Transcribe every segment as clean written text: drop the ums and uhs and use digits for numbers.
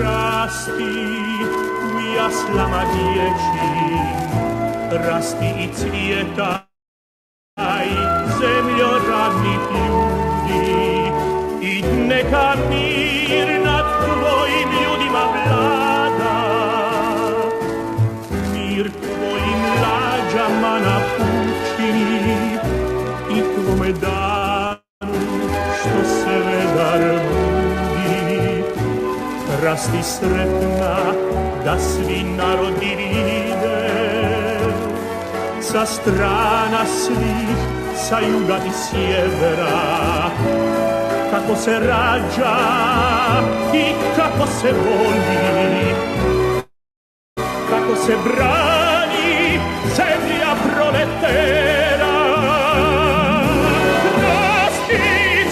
Расти, яслама дječjim, rasti i cvijetaj, zemljo radnih ljudi, i neka mir nad tvojim ljudima vlada. Mir tvojim lađama napučini i tvome danu što se vedar budi. Rasti sretna da svi narodi vide, sa strana svih, sa juga i sjevera, kako se rađa i kako se voli, kako se brani zemlja proletera. Rasti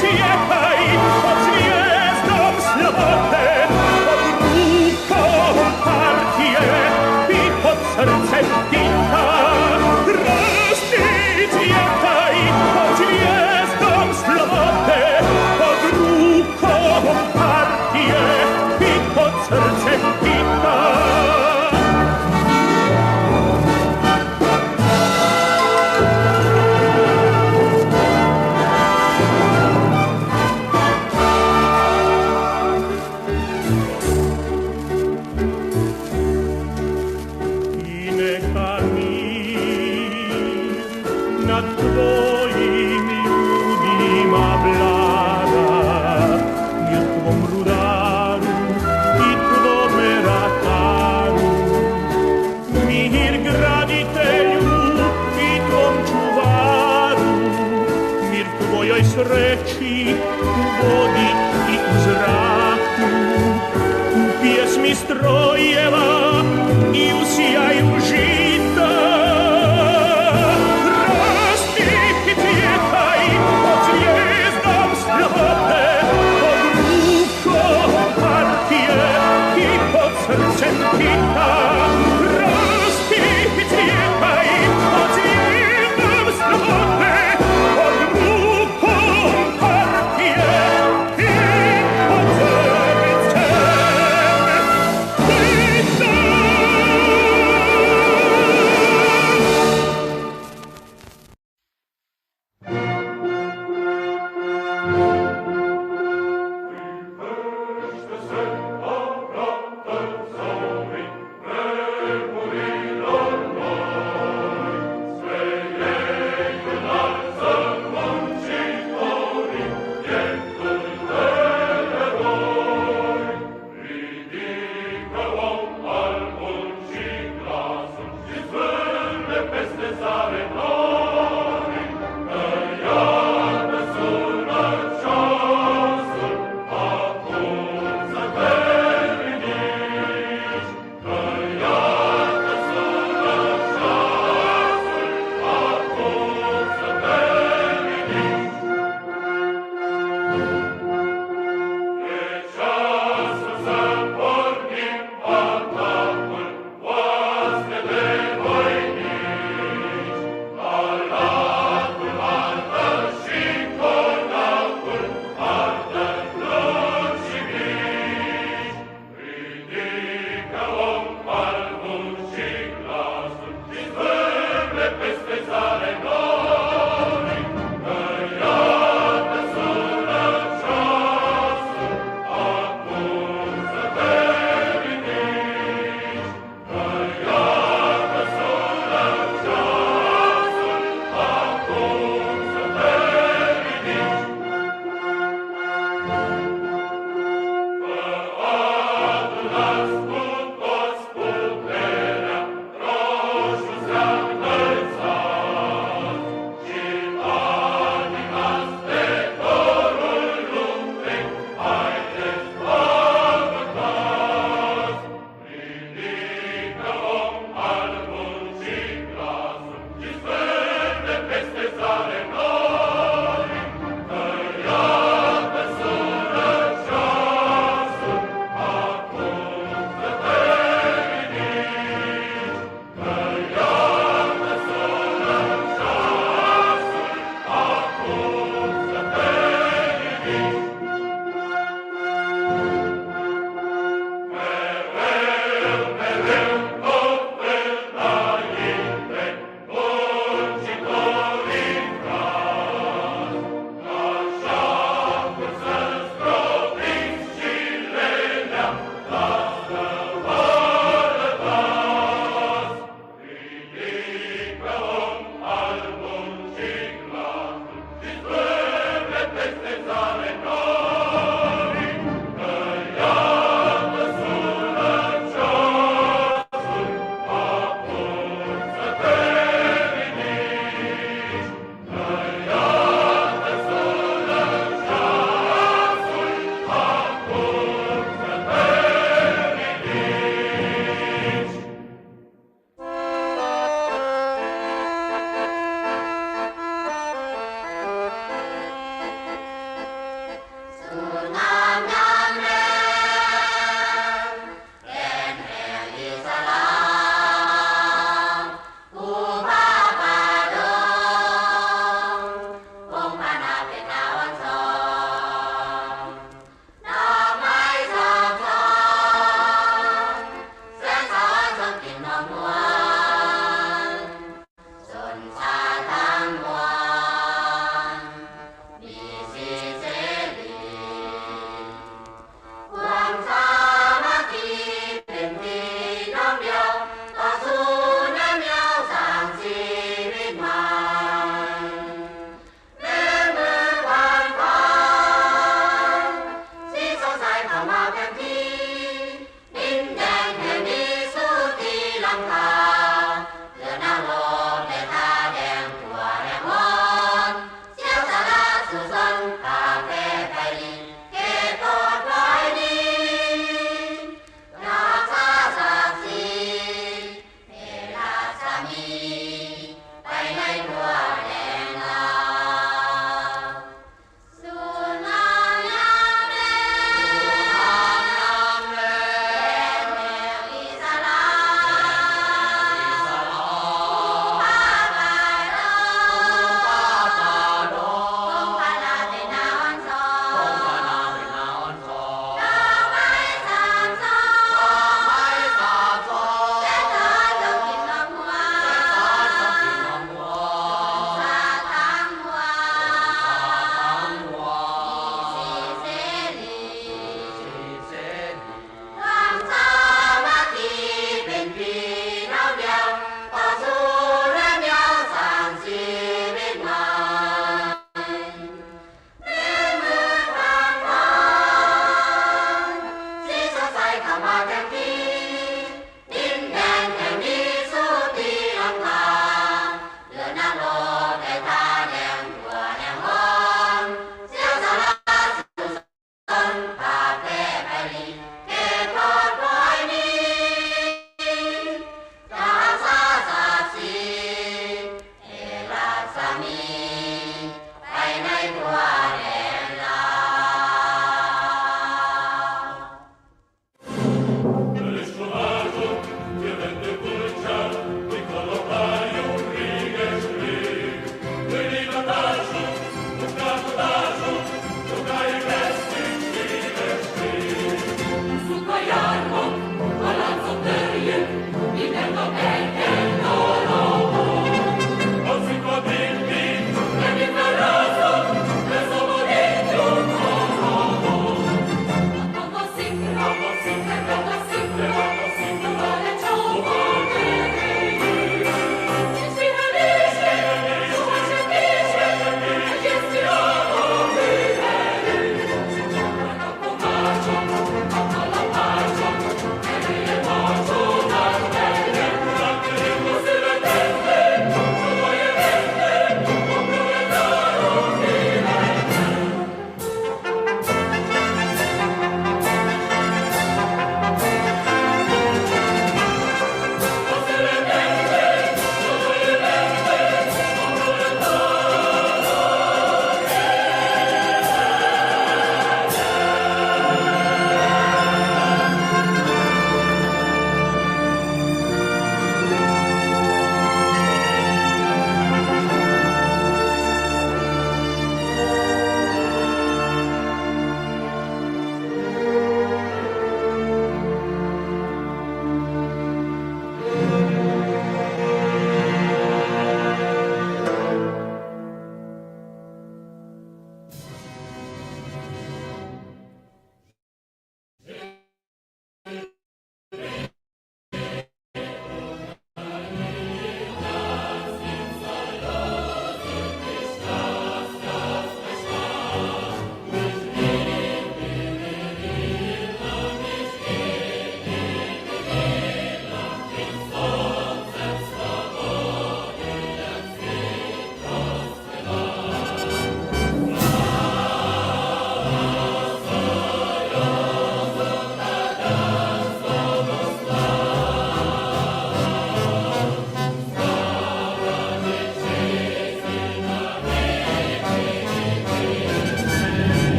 cvjetaj pod zvijezdom slobode, pod rukom partije i pod srcem Tita. Rasti cvjetaj pod zvijezdom slobode, pod rukom partije i pod srcem Tita. Tvojim ljudima vlada, mir tvom rudaru i tvome rataru, mir graditelju i tvom čuvaru, mir tvojoj sreći u vodi i u zraku, u pjesmi strojeva i u sjaju žita. Srcem Tita, rasti i cvjetaj pod zvijezdom slobode, pod rukom partije i pod srcem Tita. The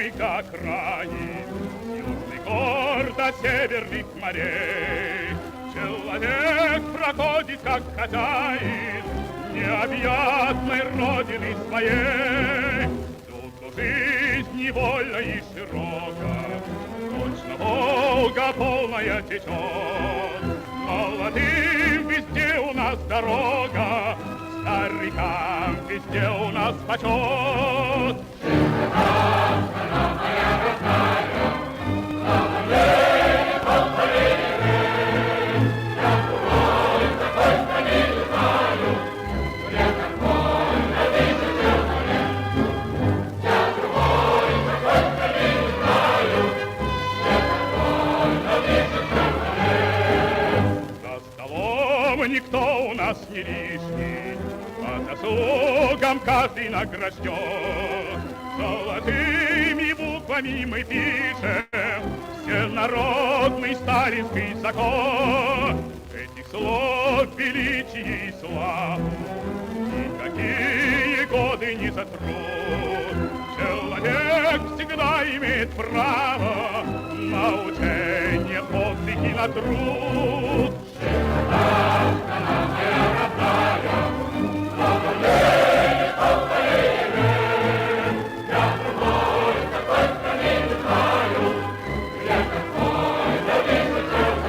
самых окраин, южный гор до северных морей. Человек проходит как хозяин необъятной родины своей. Тут жизнь вольна и широка, точно Волга полная течет. Молодым везде у нас дорога, старикам везде у нас почет. Страна моя родная, поколение, поколение, я другой такой страны не знаю, я такой на тысячу лет. Я другой такой страны не знаю, я такой на тысячу лет. За столом никто у нас не лишний, по заслугам каждый награжден. Золотыми буквами мы пишем всенародный сталинский закон. Этих слов величие и славу никакие годы не сотрут. Человек всегда имеет право на учение, подвиг и на труд. Страна моя родная, поколение, поколение, я другой такой страны не знаю, я такой на тысячу лет.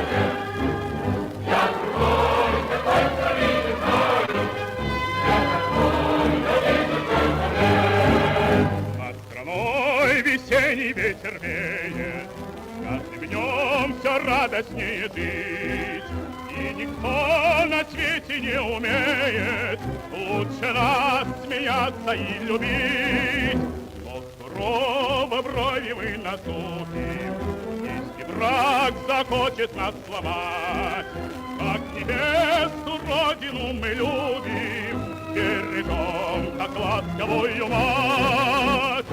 Я другой такой страны не знаю, я такой на тысячу лет. Над страной весенний ветер веет, каждым днем все радостнее жить. И никто на свете не умеет лучше нас смеяться и любить. Но сурово брови мы насупим, если враг захочет нас сломать. Как небесную родину мы любим, бережем, как ласковую мать.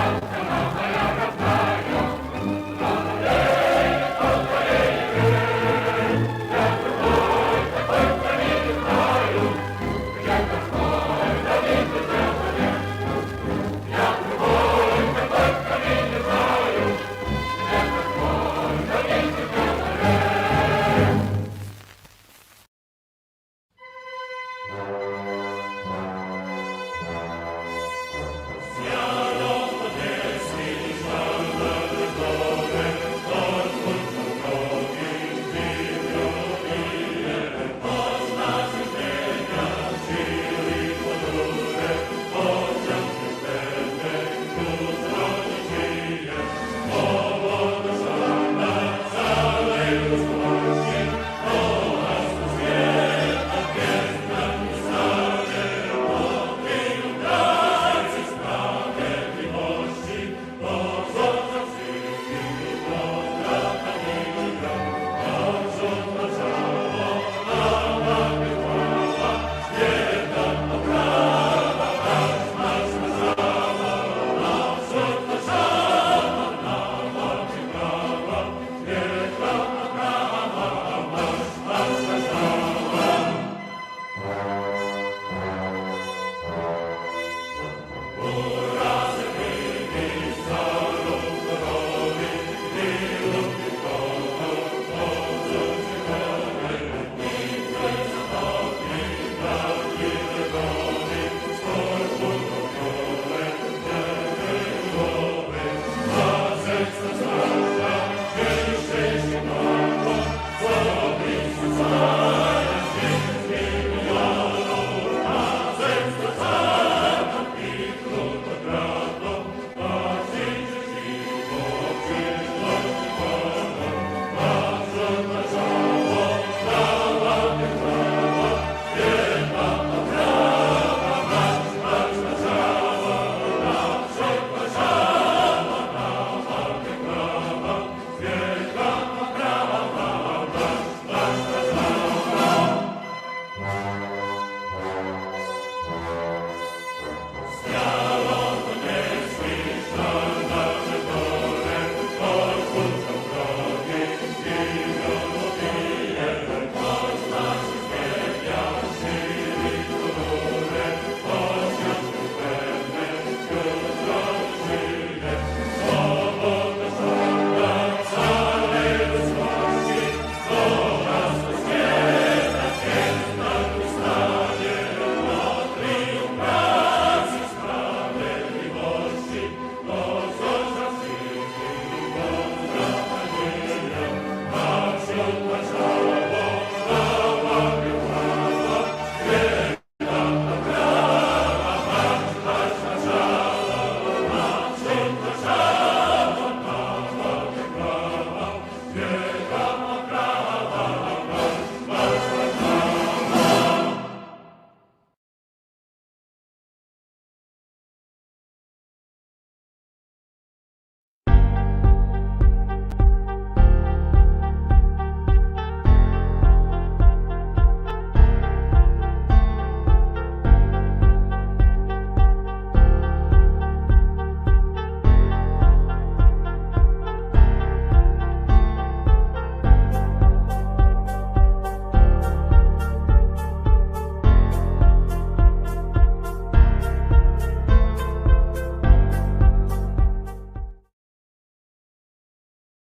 Страна моя родная, поколение, поколение, я другой такой страны не знаю, я такой на тысячу лет. Я другой такой страны не знаю, я такой на тысячу лет.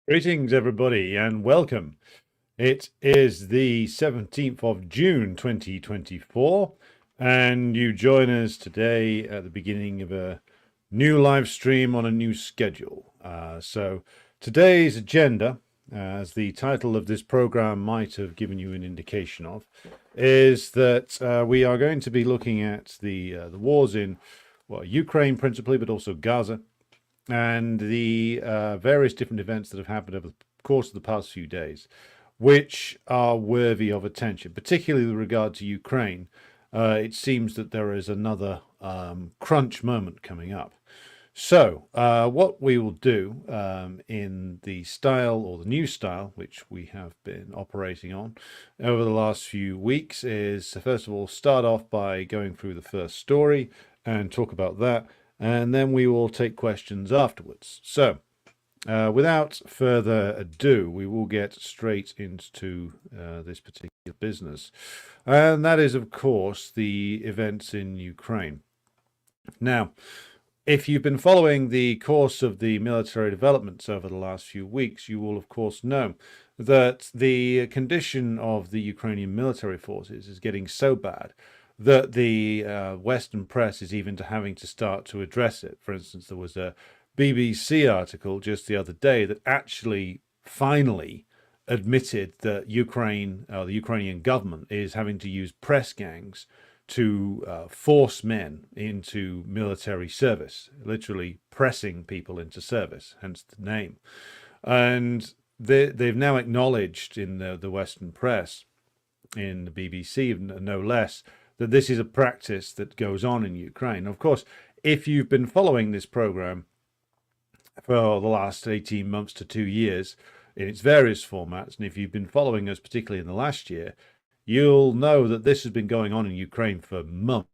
Greetings, everybody, and welcome. It is the 17th of June 2024, and you join us today at the beginning of a new live stream on a new schedule. So, today's agenda, as the title of this program might have given you an indication of, is that we are going to be looking at the wars in Ukraine principally, but also Gaza, and the various different events that have happened over the course of the past few days, which are worthy of attention, particularly with regard to Ukraine. It seems that there is another crunch moment coming up. So, what we will do in the style or the new style, which we have been operating on over the last few weeks, is first of all start off by going through the first story and talk about that, and then we will take questions afterwards. So, without further ado, we will get straight into this particular business, and that is, of course, the events in Ukraine. Now, if you've been following the course of the military developments over the last few weeks, you will, of course, know that the condition of the Ukrainian military forces is getting so bad that the Western press is even having to start to address it. For instance, there was a BBC article just the other day that actually finally admitted that the Ukrainian government is having to use press gangs to force men into military service, literally pressing people into service, hence the name. And they've now acknowledged in the Western press, in the BBC no less, that this is a practice that goes on in Ukraine. Of course, if you've been following this program for the last 18 months to 2 years in its various formats, and if you've been following us particularly in the last year, you'll know that this has been going on in Ukraine for months,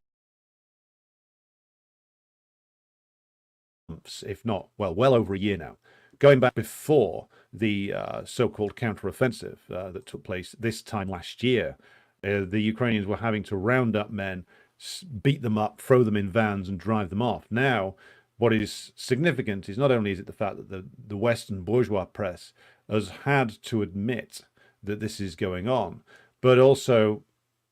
if not, well over a year now, going back before the so-called counteroffensive that took place this time last year. The Ukrainians were having to round up men, beat them up, throw them in vans, and drive them off. Now, what is significant is not only is it the fact that the Western bourgeois press has had to admit that this is going on, but also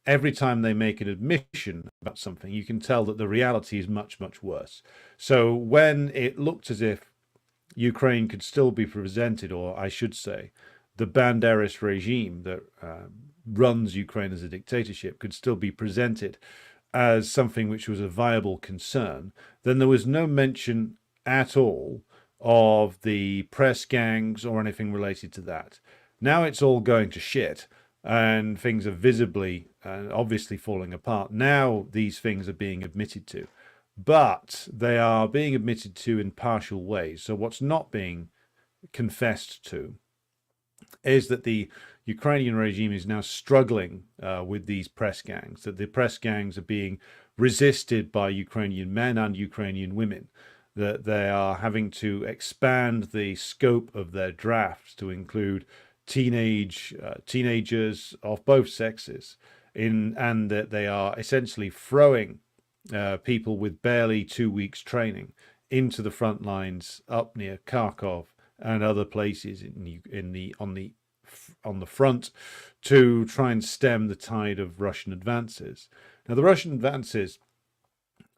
every time they make an admission about something, you can tell that the reality is much, much worse. So when it looked as if Ukraine could still be presented, or I should say, the Banderist regime that runs Ukraine as a dictatorship could still be presented as something which was a viable concern, then there was no mention at all of the press gangs or anything related to that. Now it's all going to shit, and things are visibly and obviously falling apart. Now these things are being admitted to, but they are being admitted to in partial ways. So what's not being confessed to is that the Ukrainian regime is now struggling with these press gangs, that the press gangs are being resisted by Ukrainian men and Ukrainian women, that they are having to expand the scope of their drafts to include teenagers of both sexes, and that they are essentially throwing people with barely 2 weeks training into the front lines up near Kharkov and other places on the front to try and stem the tide of Russian advances. Now, the Russian advances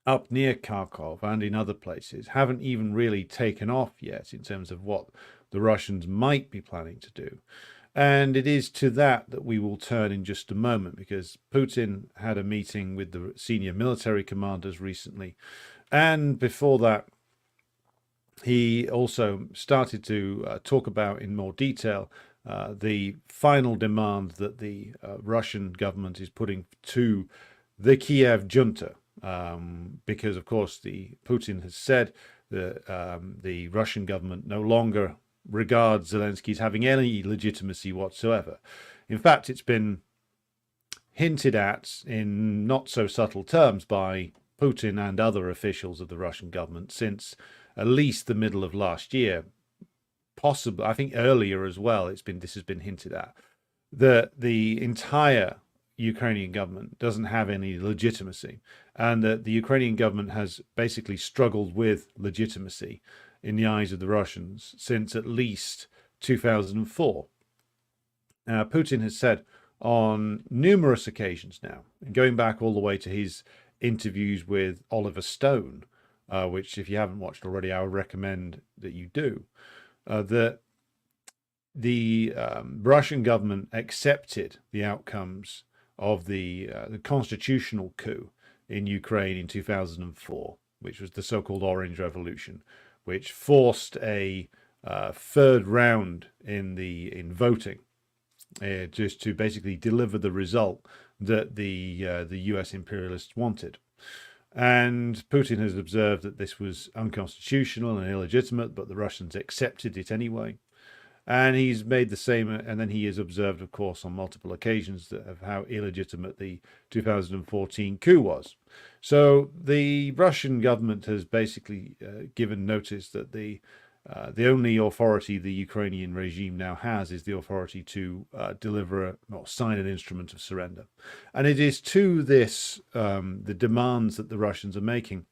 up near Kharkov and in other places haven't even really taken off yet in terms of what the Russians might be planning to do. And it is to that we will turn in just a moment, because Putin had a meeting with the senior military commanders recently. And before that, he also started to talk about in more detail the final demand that the Russian government is putting to the Kiev junta, because, of course, Putin has said that the Russian government no longer regards Zelensky as having any legitimacy whatsoever. In fact, it's been hinted at in not so subtle terms by Putin and other officials of the Russian government since at least the middle of last year, possibly, I think earlier as well. This has been hinted at that the entire Ukrainian government doesn't have any legitimacy, and that the Ukrainian government has basically struggled with legitimacy in the eyes of the Russians since at least 2004. Putin has said on numerous occasions now, going back all the way to his interviews with Oliver Stone, which if you haven't watched already, I would recommend that you do, that the Russian government accepted the outcomes of the constitutional coup in Ukraine in 2004, which was the so-called Orange Revolution, which forced a third round in voting, just to basically deliver the result that the US imperialists wanted. And Putin has observed that this was unconstitutional and illegitimate, but the Russians accepted it anyway. And he's made the same, and then he has observed, of course, on multiple occasions of how illegitimate the 2014 coup was. So the Russian government has basically given notice that the only authority the Ukrainian regime now has is the authority to deliver or sign an instrument of surrender. And it is to this, the demands that the Russians are making,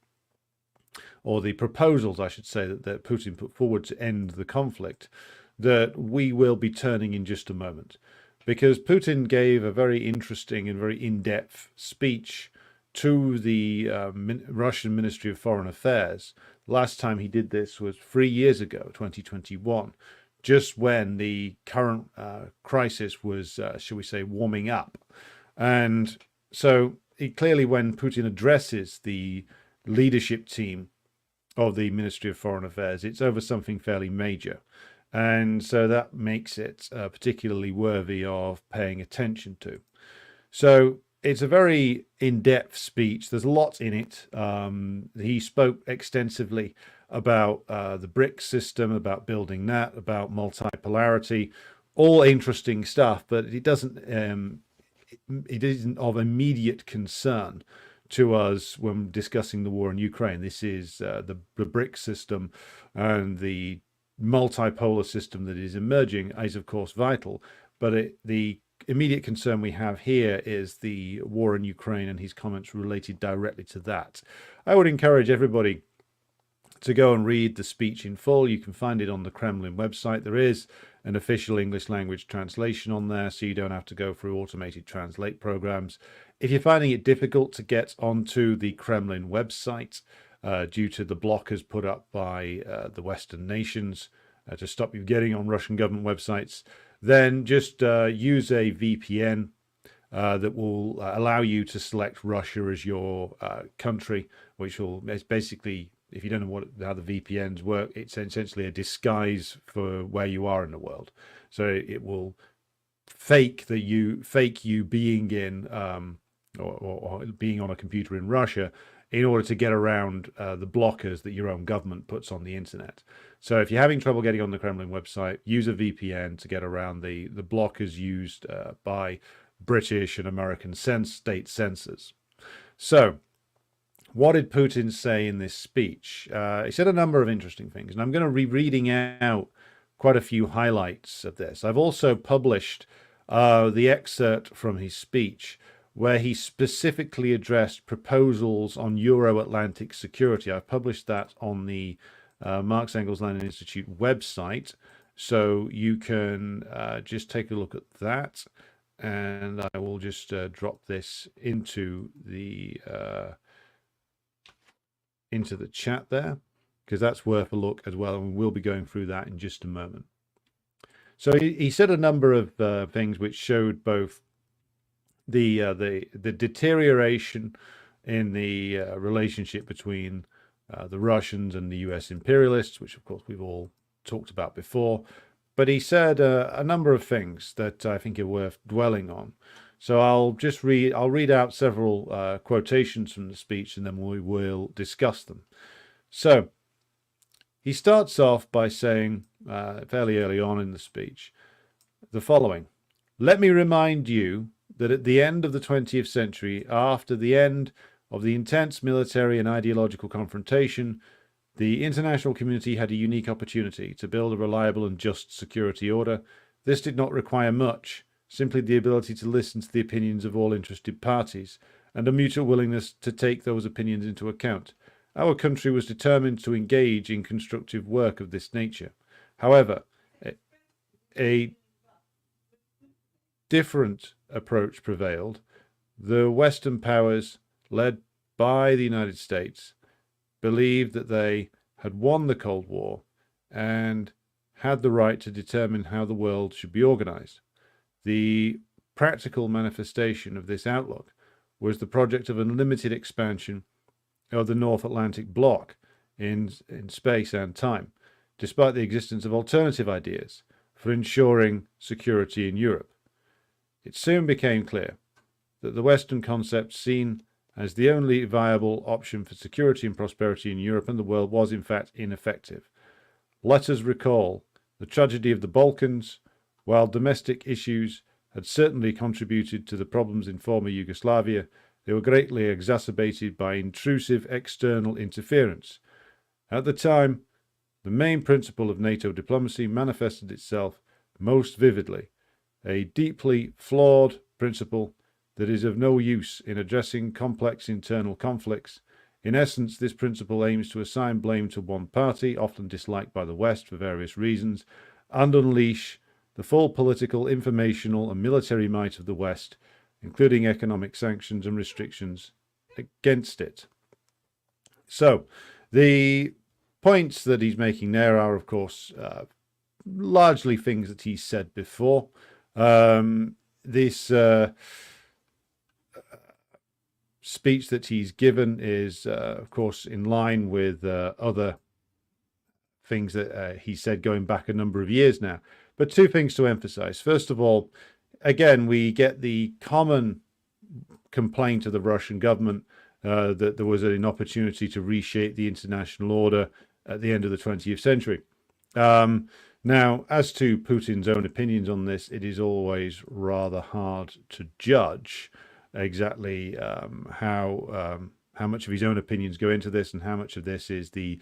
or the proposals, I should say, that Putin put forward to end the conflict, that we will be turning in just a moment. Because Putin gave a very interesting and very in-depth speech to the Russian Ministry of Foreign Affairs. Last time he did this was 3 years ago, 2021, just when the current crisis was, shall we say, warming up. And so clearly when Putin addresses the leadership team of the Ministry of Foreign Affairs, it's over something fairly major. And so that makes it particularly worthy of paying attention to. So it's a very in-depth speech. There's a lot in it. He spoke extensively about the BRICS system, about building that, about multipolarity, all interesting stuff, but it doesn't. It isn't of immediate concern to us when discussing the war in Ukraine. This is the BRICS system and the multipolar system that is emerging is, of course, vital, but the immediate concern we have here is the war in Ukraine and his comments related directly to that. I would encourage everybody to go and read the speech in full. You can find it on the Kremlin website. There is an official English language translation on there, so you don't have to go through automated translate programs. If you're finding it difficult to get onto the Kremlin website, due to the blockers put up by the Western nations to stop you getting on Russian government websites, then just use a VPN that will allow you to select Russia as your country, which will basically, if you don't know how the VPNs work, it's essentially a disguise for where you are in the world. So it will fake you being in or being on a computer in Russia, in order to get around the blockers that your own government puts on the internet. So if you're having trouble getting on the Kremlin website, use a VPN to get around the blockers used by British and American state censors. So what did Putin say in this speech? He said a number of interesting things, and I'm going to be reading out quite a few highlights of this. I've also published the excerpt from his speech, where he specifically addressed proposals on Euro-Atlantic security. I've published that on the Marx Engels Lenin Institute website, so you can just take a look at that. And I will just drop this into the chat there, because that's worth a look as well, and we'll be going through that in just a moment. So he said a number of things which showed both the deterioration in the relationship between the Russians and the US imperialists, which of course we've all talked about before. But he said a number of things that I think are worth dwelling on. So I'll read out several quotations from the speech, and then we will discuss them. So he starts off by saying, fairly early on in the speech, the following: "Let me remind you that at the end of the 20th century, after the end of the intense military and ideological confrontation, the international community had a unique opportunity to build a reliable and just security order. This did not require much, simply the ability to listen to the opinions of all interested parties, and a mutual willingness to take those opinions into account. Our country was determined to engage in constructive work of this nature. However, a different approach prevailed. The Western powers, led by the United States, believed that they had won the Cold War and had the right to determine how the world should be organized. The practical manifestation of this outlook was the project of unlimited expansion of the North Atlantic bloc in space and time, despite the existence of alternative ideas for ensuring security in Europe. It soon became clear that the Western concept seen as the only viable option for security and prosperity in Europe and the world was in fact ineffective. Let us recall the tragedy of the Balkans. While domestic issues had certainly contributed to the problems in former Yugoslavia, they were greatly exacerbated by intrusive external interference. At the time, the main principle of NATO diplomacy manifested itself most vividly, a deeply flawed principle that is of no use in addressing complex internal conflicts. In essence, this principle aims to assign blame to one party, often disliked by the West for various reasons, and unleash the full political, informational, and military might of the West, including economic sanctions and restrictions against it. So, the points that he's making there are, of course, largely things that he's said before. This speech that he's given is, of course, in line with other things that he said going back a number of years now. But two things to emphasize. First of all, again, we get the common complaint of the Russian government that there was an opportunity to reshape the international order at the end of the 20th century. Now, as to Putin's own opinions on this, it is always rather hard to judge exactly how much of his own opinions go into this and how much of this is the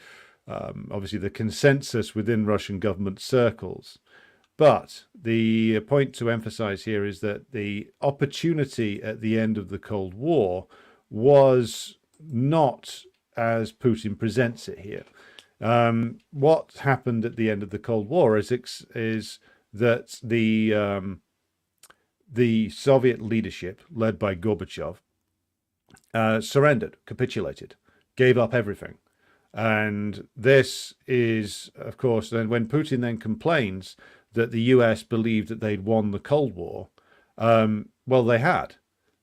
obviously the consensus within Russian government circles. But the point to emphasize here is that the opportunity at the end of the Cold War was not as Putin presents it here. What happened at the end of the Cold War is that the Soviet leadership, led by Gorbachev, surrendered, capitulated, gave up everything. And this is, of course, then when Putin then complains that the US believed that they'd won the Cold War, well, they had.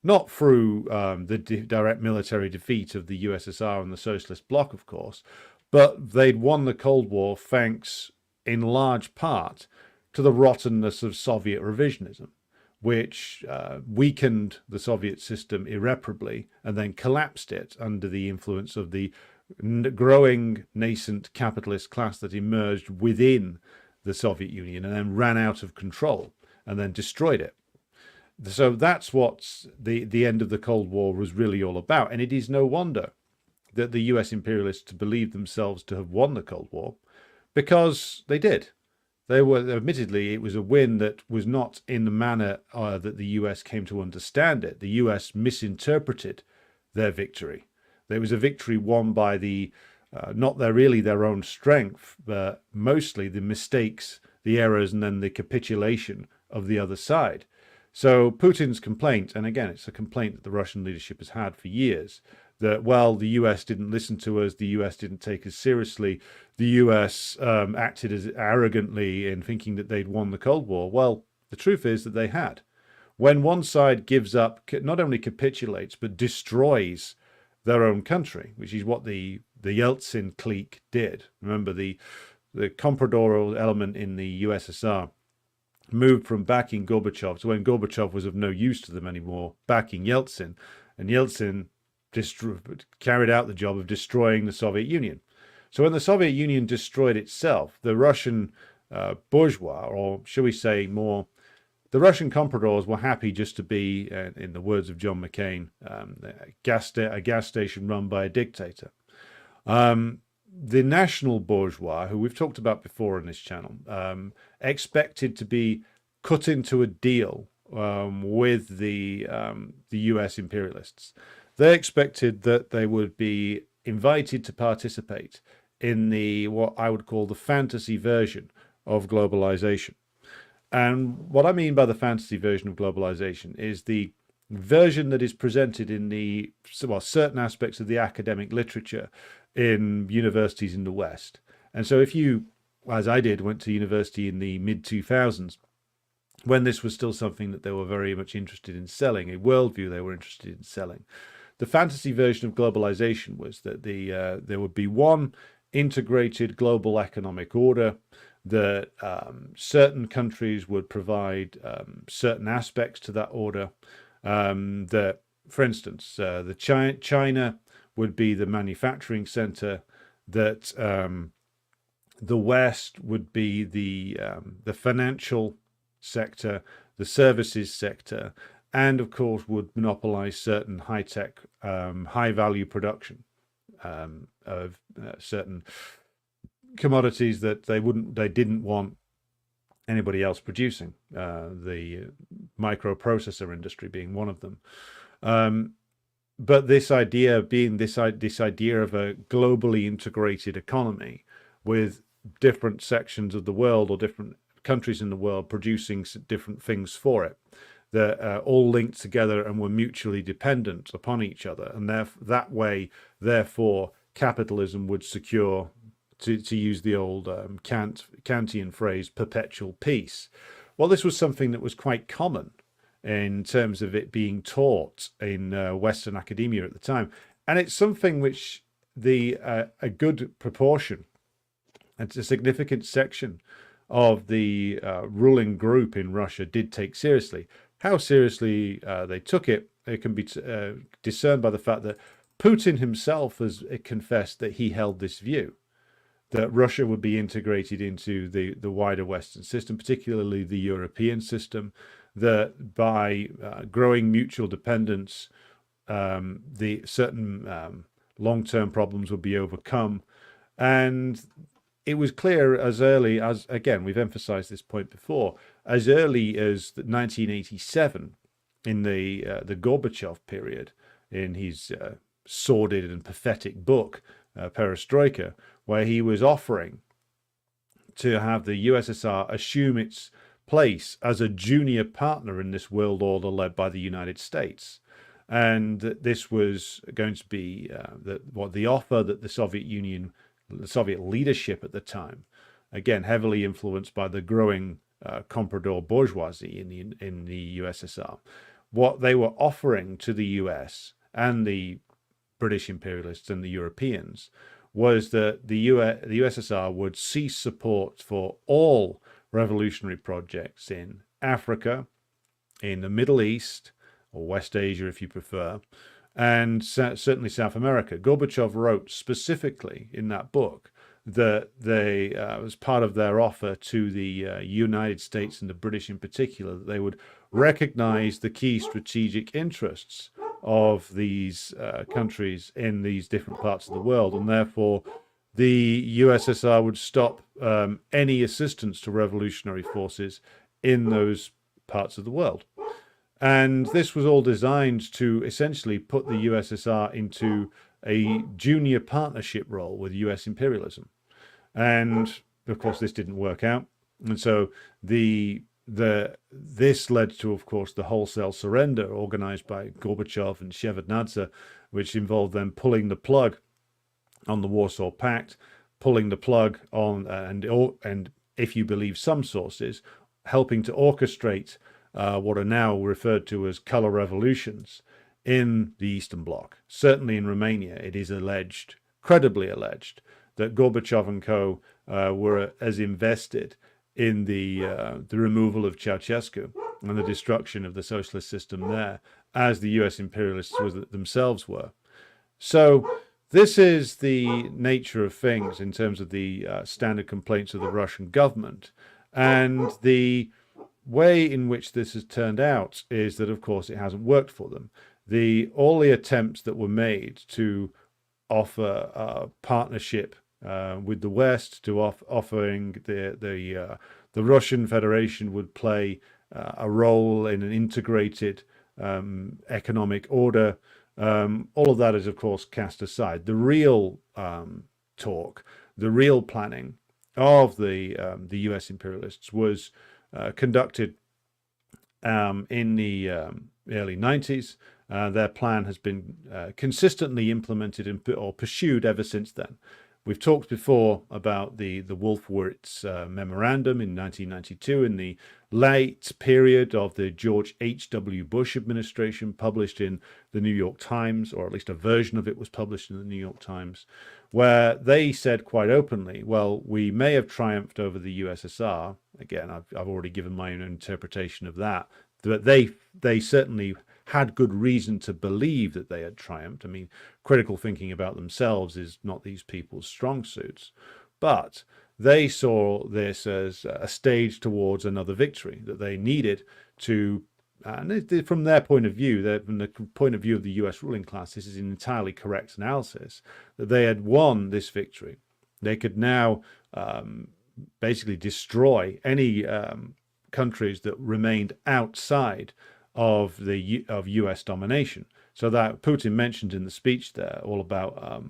Not through the direct military defeat of the USSR and the Socialist Bloc, of course, but they'd won the Cold War thanks, in large part, to the rottenness of Soviet revisionism, which weakened the Soviet system irreparably and then collapsed it under the influence of the growing nascent capitalist class that emerged within the Soviet Union and then ran out of control and then destroyed it. So that's what the end of the Cold War was really all about. And it is no wonder that the US imperialists believed themselves to have won the Cold War, because they did. They were, admittedly, it was a win that was not in the manner that the US came to understand it. The US misinterpreted their victory. There was a victory won by the not really their own strength, but mostly the mistakes, the errors, and then the capitulation of the other side. So Putin's complaint, and again, it's a complaint that the Russian leadership has had for years, that, well, the US didn't listen to us, the US didn't take us seriously, the US acted as arrogantly in thinking that they'd won the Cold War. Well, the truth is that they had. When one side gives up, not only capitulates, but destroys their own country, which is what the Yeltsin clique did. Remember, the comprador element in the USSR moved from backing Gorbachev to, when Gorbachev was of no use to them anymore, backing Yeltsin. And Yeltsin carried out the job of destroying the Soviet Union. So when the Soviet Union destroyed itself, the Russian bourgeois, or shall we say more, the Russian compradors were happy just to be, in the words of John McCain, a gas station run by a dictator. The national bourgeois, who we've talked about before on this channel, expected to be cut into a deal with the US imperialists. They expected that they would be invited to participate in what I would call the fantasy version of globalization. And what I mean by the fantasy version of globalization is the version that is presented in the certain aspects of the academic literature in universities in the West. And so if you, as I did, went to university in the mid 2000s, when this was still something that they were very much interested in selling, a worldview they were interested in selling, the fantasy version of globalization was that there would be one integrated global economic order, that certain countries would provide certain aspects to that order. That, for instance, China would be the manufacturing center, that the West would be the financial sector, the services sector, and of course would monopolize certain high-tech, high-value production of certain commodities that they didn't want anybody else producing, the microprocessor industry being one of them. But this idea being this idea of a globally integrated economy with different sections of the world or different countries in the world producing different things for it, that all linked together and were mutually dependent upon each other, and that way, therefore, capitalism would secure, to use the old Kantian phrase, perpetual peace. Well, this was something that was quite common in terms of it being taught in Western academia at the time. And it's something which a good proportion, and a significant section of the ruling group in Russia did take seriously. How seriously they took it can be discerned by the fact that Putin himself has confessed that he held this view, that Russia would be integrated into the wider Western system, particularly the European system, that by growing mutual dependence, the certain long-term problems would be overcome. And it was clear as early as, again, we've emphasized this point before, as early as 1987, in the Gorbachev period, in his sordid and pathetic book, Perestroika, where he was offering to have the USSR assume its place as a junior partner in this world order led by the United States. And this was going to be the offer that the Soviet Union, the Soviet leadership at the time, again heavily influenced by the growing comprador bourgeoisie in the USSR, what they were offering to the US and the British imperialists and the Europeans was that the USSR would cease support for all revolutionary projects in Africa, in the Middle East, or West Asia if you prefer, and certainly South America. Gorbachev wrote specifically in that book that they, as part of their offer to the United States and the British in particular, that they would recognize the key strategic interests of these countries in these different parts of the world, and therefore the USSR would stop any assistance to revolutionary forces in those parts of the world. And this was all designed to essentially put the USSR into a junior partnership role with US imperialism. And of course, this didn't work out. And so this led to, of course, the wholesale surrender organized by Gorbachev and Shevardnadze, which involved them pulling the plug on the Warsaw Pact, pulling the plug on, and if you believe some sources, helping to orchestrate what are now referred to as color revolutions in the Eastern Bloc. Certainly in Romania, it is alleged, credibly alleged, that Gorbachev and co. Were as invested in the removal of Ceausescu and the destruction of the socialist system there as the US imperialists themselves were. So this is the nature of things in terms of the standard complaints of the Russian government. And the way in which this has turned out is that, of course, it hasn't worked for them. All the attempts that were made to offer a partnership with the West, to offering the Russian Federation would play a role in an integrated economic order. All of that is, of course, cast aside. The real talk, the real planning of the US imperialists was conducted in the early 90s. Their plan has been consistently implemented or pursued ever since then. We've talked before about the Wolfowitz memorandum in 1992 in the late period of the George H.W. Bush administration, published in the New York Times, or at least a version of it was published in the New York Times, where they said quite openly, well, we may have triumphed over the USSR. Again, I've already given my own interpretation of that, but they certainly had good reason to believe that they had triumphed. I mean, critical thinking about themselves is not these people's strong suits, but they saw this as a stage towards another victory that they needed to, and from their point of view, from the point of view of the US ruling class, this is an entirely correct analysis, that they had won this victory. They could now basically destroy any countries that remained outside of US domination. So that Putin mentioned in the speech there all about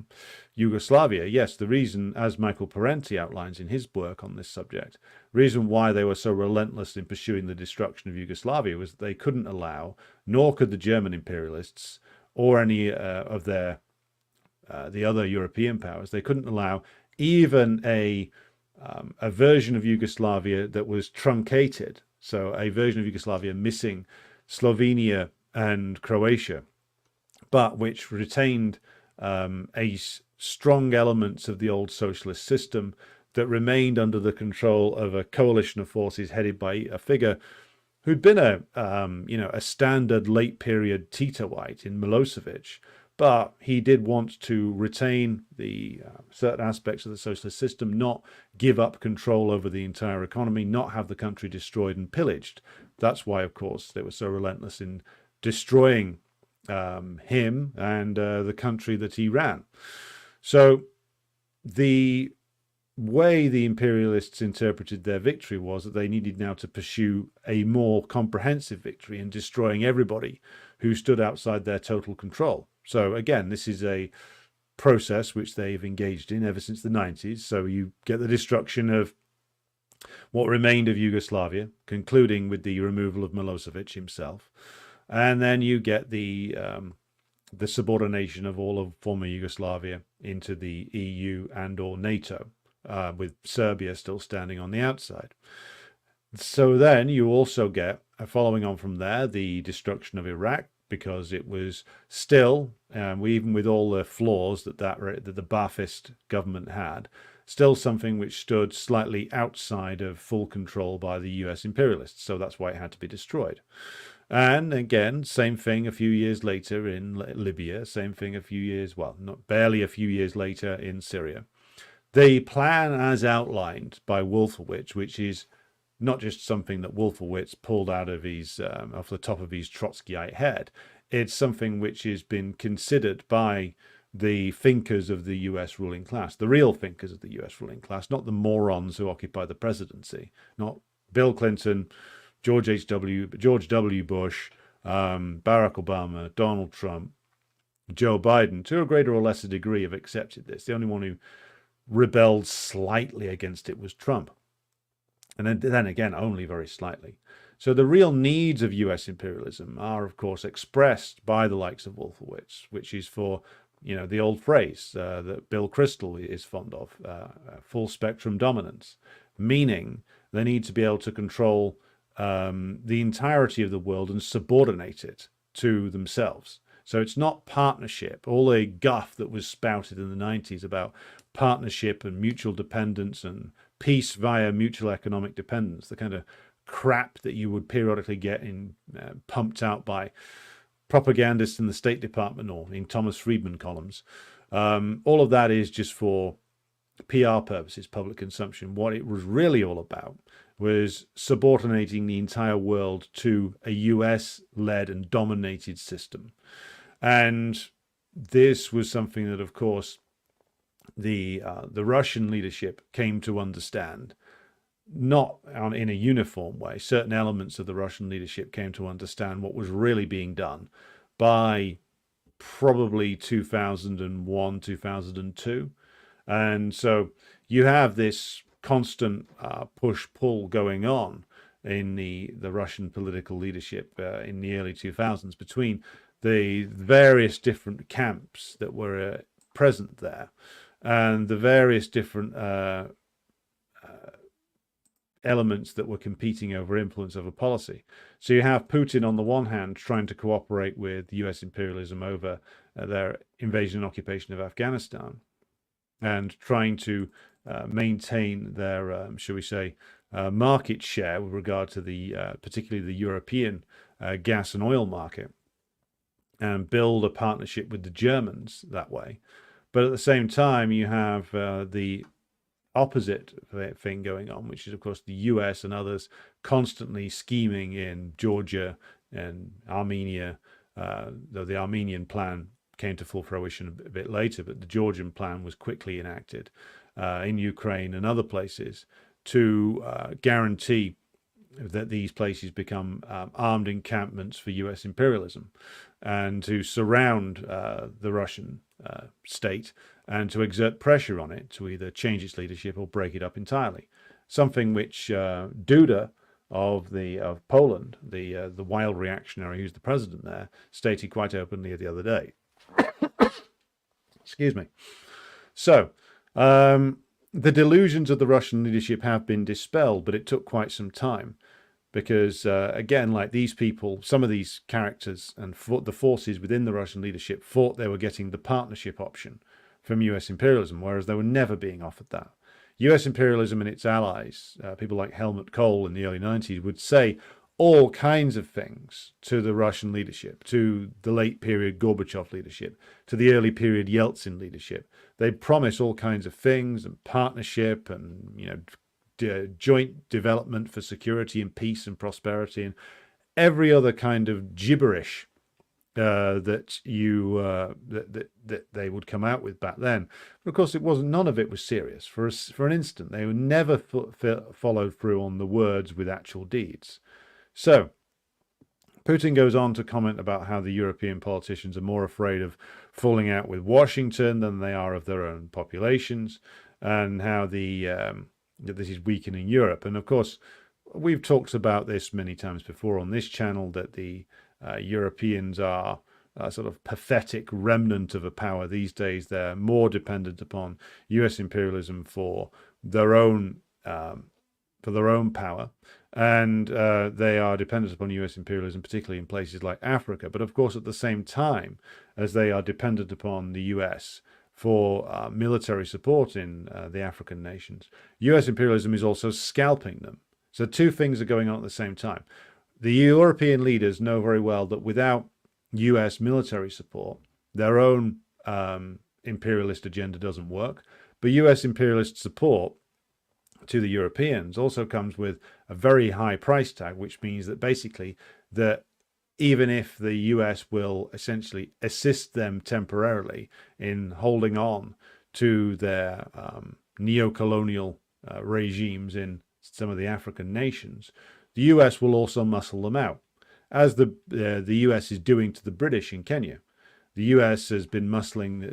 Yugoslavia. Yes, the reason, as Michael Parenti outlines in his work on this subject, reason why they were so relentless in pursuing the destruction of Yugoslavia was that they couldn't allow, nor could the German imperialists or any of the other European powers, they couldn't allow even a version of Yugoslavia that was truncated. So a version of Yugoslavia missing Slovenia and Croatia, but which retained strong elements of the old socialist system that remained under the control of a coalition of forces headed by a figure who'd been a standard late period Titoite in Milosevic, but he did want to retain the certain aspects of the socialist system, not give up control over the entire economy, not have the country destroyed and pillaged. That's why, of course, they were so relentless in destroying him and the country that he ran. So the way the imperialists interpreted their victory was that they needed now to pursue a more comprehensive victory in destroying everybody who stood outside their total control. So again, this is a process which they've engaged in ever since the 90s. So you get the destruction of what remained of Yugoslavia, concluding with the removal of Milosevic himself. And then you get the subordination of all of former Yugoslavia into the EU and or NATO, with Serbia still standing on the outside. So then you also get, following on from there, the destruction of Iraq, because it was still, even with all the flaws that the Ba'athist government had, still something which stood slightly outside of full control by the US imperialists. So that's why it had to be destroyed. And again, same thing a few years later in Libya, same thing barely a few years later in Syria. The plan as outlined by Wolfowitz, which is not just something that Wolfowitz pulled out of his off the top of his Trotskyite head, it's something which has been considered by the thinkers of the US ruling class, the real thinkers of the US ruling class, not the morons who occupy the presidency, not Bill Clinton, George W. Bush, Barack Obama, Donald Trump, Joe Biden, to a greater or lesser degree, have accepted this. The only one who rebelled slightly against it was Trump. And then again, only very slightly. So the real needs of US imperialism are, of course, expressed by the likes of Wolfowitz, which is for, the old phrase that Bill Kristol is fond of, full spectrum dominance, meaning they need to be able to control the entirety of the world and subordinate it to themselves. So it's not partnership. All the guff that was spouted in the 90s about partnership and mutual dependence and peace via mutual economic dependence, the kind of crap that you would periodically get pumped out by propagandists in the State Department or in Thomas Friedman columns. All of that is just for PR purposes, public consumption. What it was really all about was subordinating the entire world to a US-led and dominated system. And this was something that, of course, the Russian leadership came to understand, not in a uniform way. Certain elements of the Russian leadership came to understand what was really being done by probably 2001, 2002. And so you have this constant push-pull going on in the Russian political leadership in the early 2000s between the various different camps that were present there and the various different elements that were competing over influence over policy. So you have Putin on the one hand trying to cooperate with US imperialism over their invasion and occupation of Afghanistan and trying to maintain their, shall we say, market share with regard to the particularly the European gas and oil market and build a partnership with the Germans that way. But at the same time, you have the opposite thing going on, which is, of course, the US and others constantly scheming in Georgia and Armenia, though the Armenian plan came to full fruition a bit later, but the Georgian plan was quickly enacted in Ukraine and other places to guarantee that these places become armed encampments for US imperialism and to surround the Russian state and to exert pressure on it to either change its leadership or break it up entirely. Something which Duda of Poland, the wild reactionary who's the president there, stated quite openly the other day. Excuse me. So, the delusions of the Russian leadership have been dispelled, but it took quite some time because, again, like these people, some of these characters and the forces within the Russian leadership thought they were getting the partnership option from US imperialism, whereas they were never being offered that. US imperialism and its allies, people like Helmut Kohl in the early 90s, would say all kinds of things to the Russian leadership, to the late period Gorbachev leadership, to the early period Yeltsin leadership. They'd promise all kinds of things and partnership and, joint development for security and peace and prosperity and every other kind of gibberish that they would come out with back then. But of course, none of it was serious. For an instant, they were never followed through on the words with actual deeds. So, Putin goes on to comment about how the European politicians are more afraid of falling out with Washington than they are of their own populations, and how that this is weakening Europe. And of course, we've talked about this many times before on this channel, that the Europeans are a sort of pathetic remnant of a power these days. They're more dependent upon US imperialism for their own power, and they are dependent upon US imperialism, particularly in places like Africa. But of course, at the same time as they are dependent upon the US for military support in the African nations, US imperialism is also scalping them. So two things are going on at the same time. The European leaders know very well that without US military support, their own imperialist agenda doesn't work. But US imperialist support to the Europeans also comes with a very high price tag, which means that basically that even if the US will essentially assist them temporarily in holding on to their neo-colonial regimes in some of the African nations, the US will also muscle them out, as the US is doing to the British in Kenya. The US has been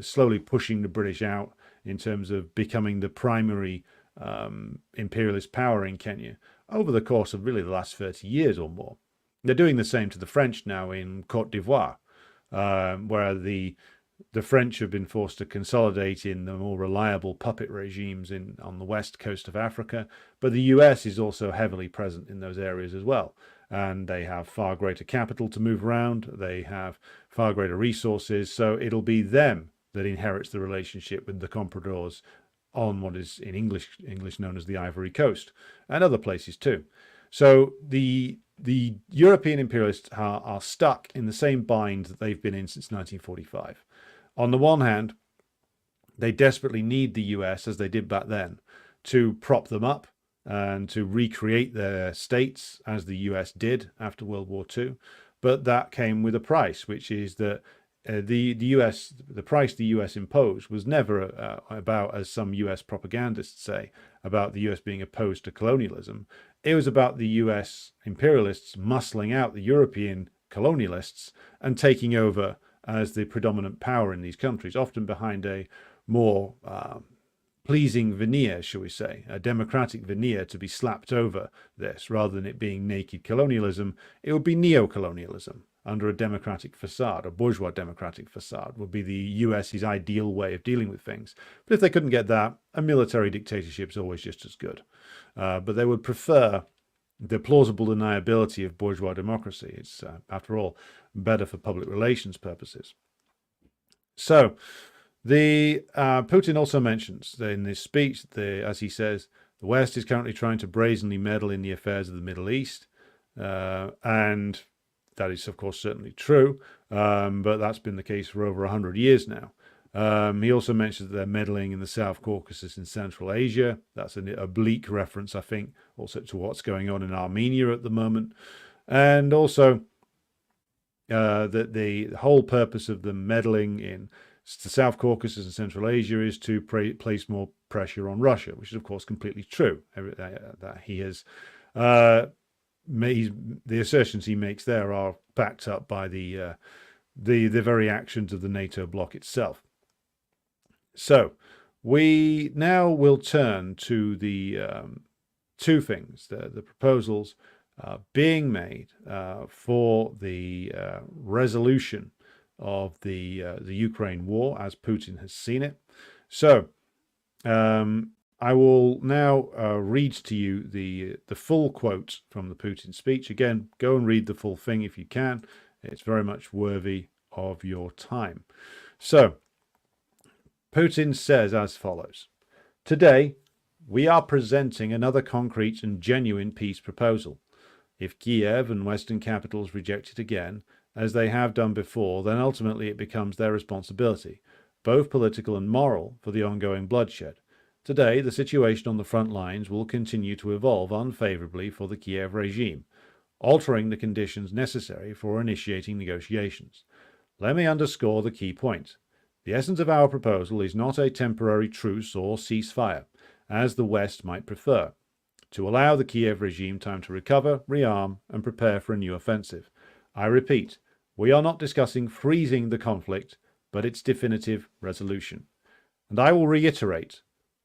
slowly pushing the British out in terms of becoming the primary imperialist power in Kenya over the course of really the last 30 years or more. They're doing the same to the French now in Côte d'Ivoire, where the French have been forced to consolidate in the more reliable puppet regimes on the west coast of Africa. But the US is also heavily present in those areas as well. And they have far greater capital to move around. They have far greater resources. So it'll be them that inherits the relationship with the compradors on what is in English known as the Ivory Coast, and other places too. So the European imperialists are stuck in the same bind that they've been in since 1945. On the one hand, they desperately need the US, as they did back then, to prop them up and to recreate their states as the US did after World War II. But that came with a price, which is that the price the US imposed was never about, as some US propagandists say, about the US being opposed to colonialism. It was about the US imperialists muscling out the European colonialists and taking over as the predominant power in these countries, often behind a more pleasing veneer, shall we say, a democratic veneer to be slapped over this, rather than it being naked colonialism, it would be neo-colonialism under a democratic facade, a bourgeois democratic facade, would be the US's ideal way of dealing with things. But if they couldn't get that, a military dictatorship is always just as good. But they would prefer the plausible deniability of bourgeois democracy. It's, after all, better for public relations purposes. So, Putin also mentions in this speech, as he says, the West is currently trying to brazenly meddle in the affairs of the Middle East, and that is, of course, certainly true, but that's been the case for over 100 years now. He also mentions that they're meddling in the South Caucasus in Central Asia. That's an oblique reference, I think, also to what's going on in Armenia at the moment. And also that the whole purpose of them meddling in the South Caucasus and Central Asia is to place more pressure on Russia, which is, of course, completely true. That he has the assertions he makes there are backed up by the very actions of the NATO bloc itself. So we now will turn to the two things, the proposals being made for the resolution of the Ukraine war as Putin has seen it. So I will now read to you the full quote from the Putin speech. Again, go and read the full thing if you can. It's very much worthy of your time. So Putin says as follows: "Today, we are presenting another concrete and genuine peace proposal. If Kiev and Western capitals reject it again, as they have done before, then ultimately it becomes their responsibility, both political and moral, for the ongoing bloodshed. Today, the situation on the front lines will continue to evolve unfavorably for the Kiev regime, altering the conditions necessary for initiating negotiations. Let me underscore the key point. The essence of our proposal is not a temporary truce or ceasefire, as the West might prefer, to allow the Kiev regime time to recover, rearm, and prepare for a new offensive. I repeat, we are not discussing freezing the conflict, but its definitive resolution. And I will reiterate,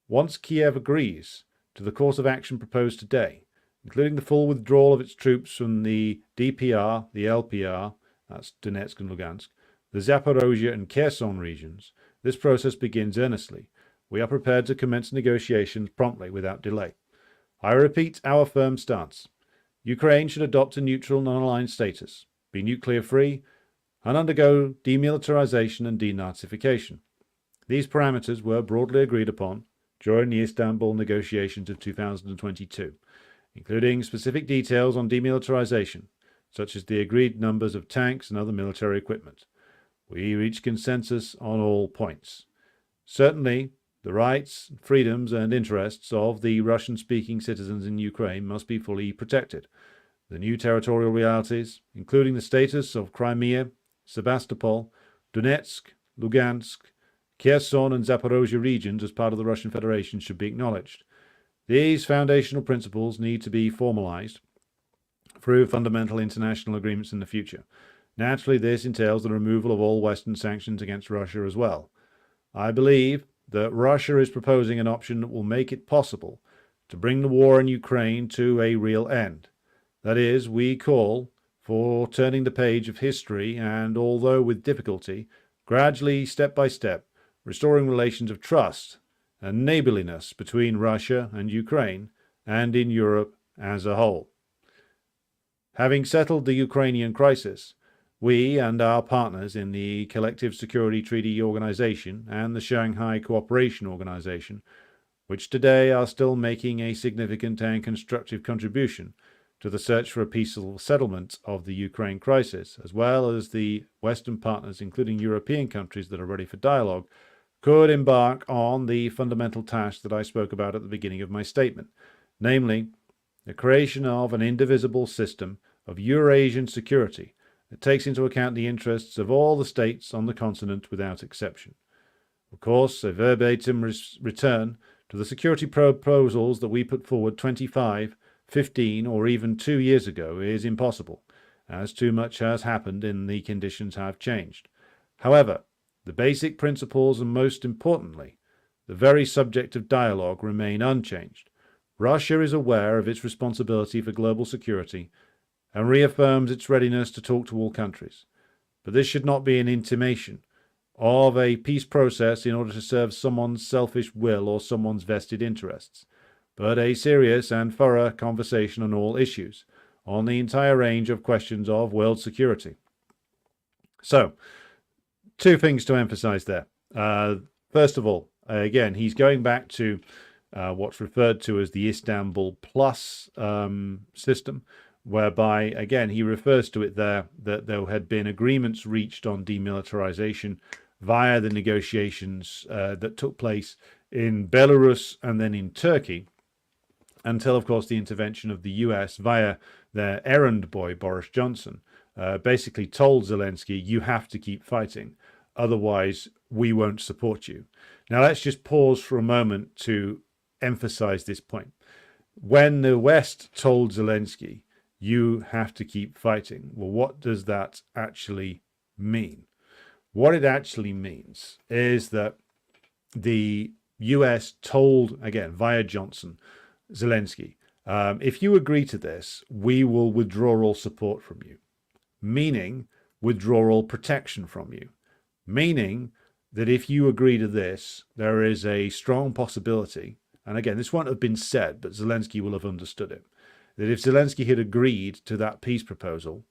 once Kiev agrees to the course of action proposed today, including the full withdrawal of its troops from the DPR, the LPR, that's Donetsk and Lugansk, the Zaporozhye and Kherson regions, this process begins earnestly. We are prepared to commence negotiations promptly without delay. I repeat our firm stance. Ukraine should adopt a neutral, non-aligned status, be nuclear-free, and undergo demilitarization and denazification. These parameters were broadly agreed upon during the Istanbul negotiations of 2022, including specific details on demilitarization, such as the agreed numbers of tanks and other military equipment. We reached consensus on all points. Certainly, the rights, freedoms, and interests of the Russian-speaking citizens in Ukraine must be fully protected. The new territorial realities, including the status of Crimea, Sebastopol, Donetsk, Lugansk, Kherson, and Zaporozhye regions as part of the Russian Federation, should be acknowledged. These foundational principles need to be formalized through fundamental international agreements in the future. Naturally, this entails the removal of all Western sanctions against Russia as well. I believe that Russia is proposing an option that will make it possible to bring the war in Ukraine to a real end. That is, we call for turning the page of history and, although with difficulty, gradually, step by step, restoring relations of trust and neighborliness between Russia and Ukraine and in Europe as a whole. Having settled the Ukrainian crisis, we and our partners in the Collective Security Treaty Organization and the Shanghai Cooperation Organization, which today are still making a significant and constructive contribution to the search for a peaceful settlement of the Ukraine crisis, as well as the Western partners, including European countries that are ready for dialogue, could embark on the fundamental task that I spoke about at the beginning of my statement, namely, the creation of an indivisible system of Eurasian security that takes into account the interests of all the states on the continent without exception. Of course, a verbatim return to the security proposals that we put forward 25, 15, or even 2 years ago is impossible, as too much has happened and the conditions have changed. However, the basic principles and, most importantly, the very subject of dialogue, remain unchanged. Russia is aware of its responsibility for global security and reaffirms its readiness to talk to all countries. But this should not be an intimation of a peace process in order to serve someone's selfish will or someone's vested interests, but a serious and thorough conversation on all issues, on the entire range of questions of world security. So, two things to emphasize there. First of all, again, he's going back to what's referred to as the Istanbul Plus system, whereby, again, he refers to it there that there had been agreements reached on demilitarization via the negotiations that took place in Belarus and then in Turkey, until, of course, the intervention of the US via their errand boy, Boris Johnson, basically told Zelensky, you have to keep fighting, otherwise we won't support you. Now, let's just pause for a moment to emphasize this point. When the West told Zelensky, you have to keep fighting, well, what does that actually mean? What it actually means is that the US told, again, via Johnson, Zelensky, if you agree to this, we will withdraw all support from you, meaning withdraw all protection from you, meaning that if you agree to this, there is a strong possibility, and again, this won't have been said, but Zelensky will have understood it, that if Zelensky had agreed to that peace proposal,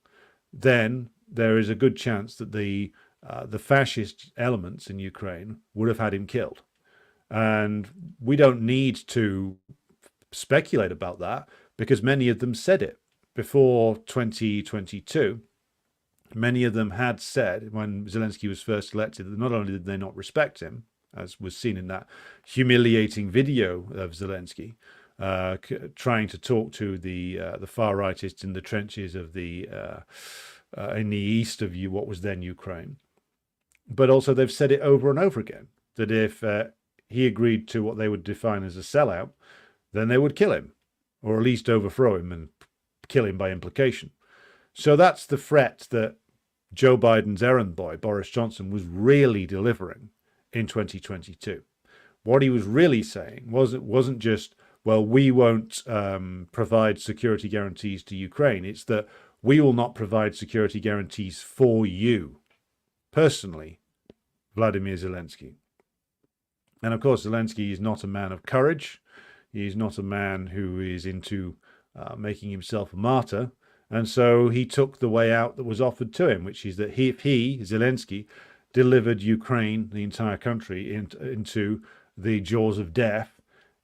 then there is a good chance that the fascist elements in Ukraine would have had him killed. And we don't need to speculate about that because many of them said it before 2022. Many of them had said when Zelensky was first elected that not only did they not respect him, as was seen in that humiliating video of Zelensky trying to talk to the far rightists in the trenches of in the east of what was then Ukraine, but also they've said it over and over again that if he agreed to what they would define as a sellout, then they would kill him, or at least overthrow him and kill him by implication. So that's the threat that Joe Biden's errand boy, Boris Johnson, was really delivering in 2022. What he was really saying wasn't just, well, we won't provide security guarantees to Ukraine. It's that we will not provide security guarantees for you, personally, Vladimir Zelensky. And of course, Zelensky is not a man of courage. He's not a man who is into making himself a martyr. And so he took the way out that was offered to him, which is that if he, Zelensky, delivered Ukraine, the entire country, into the jaws of death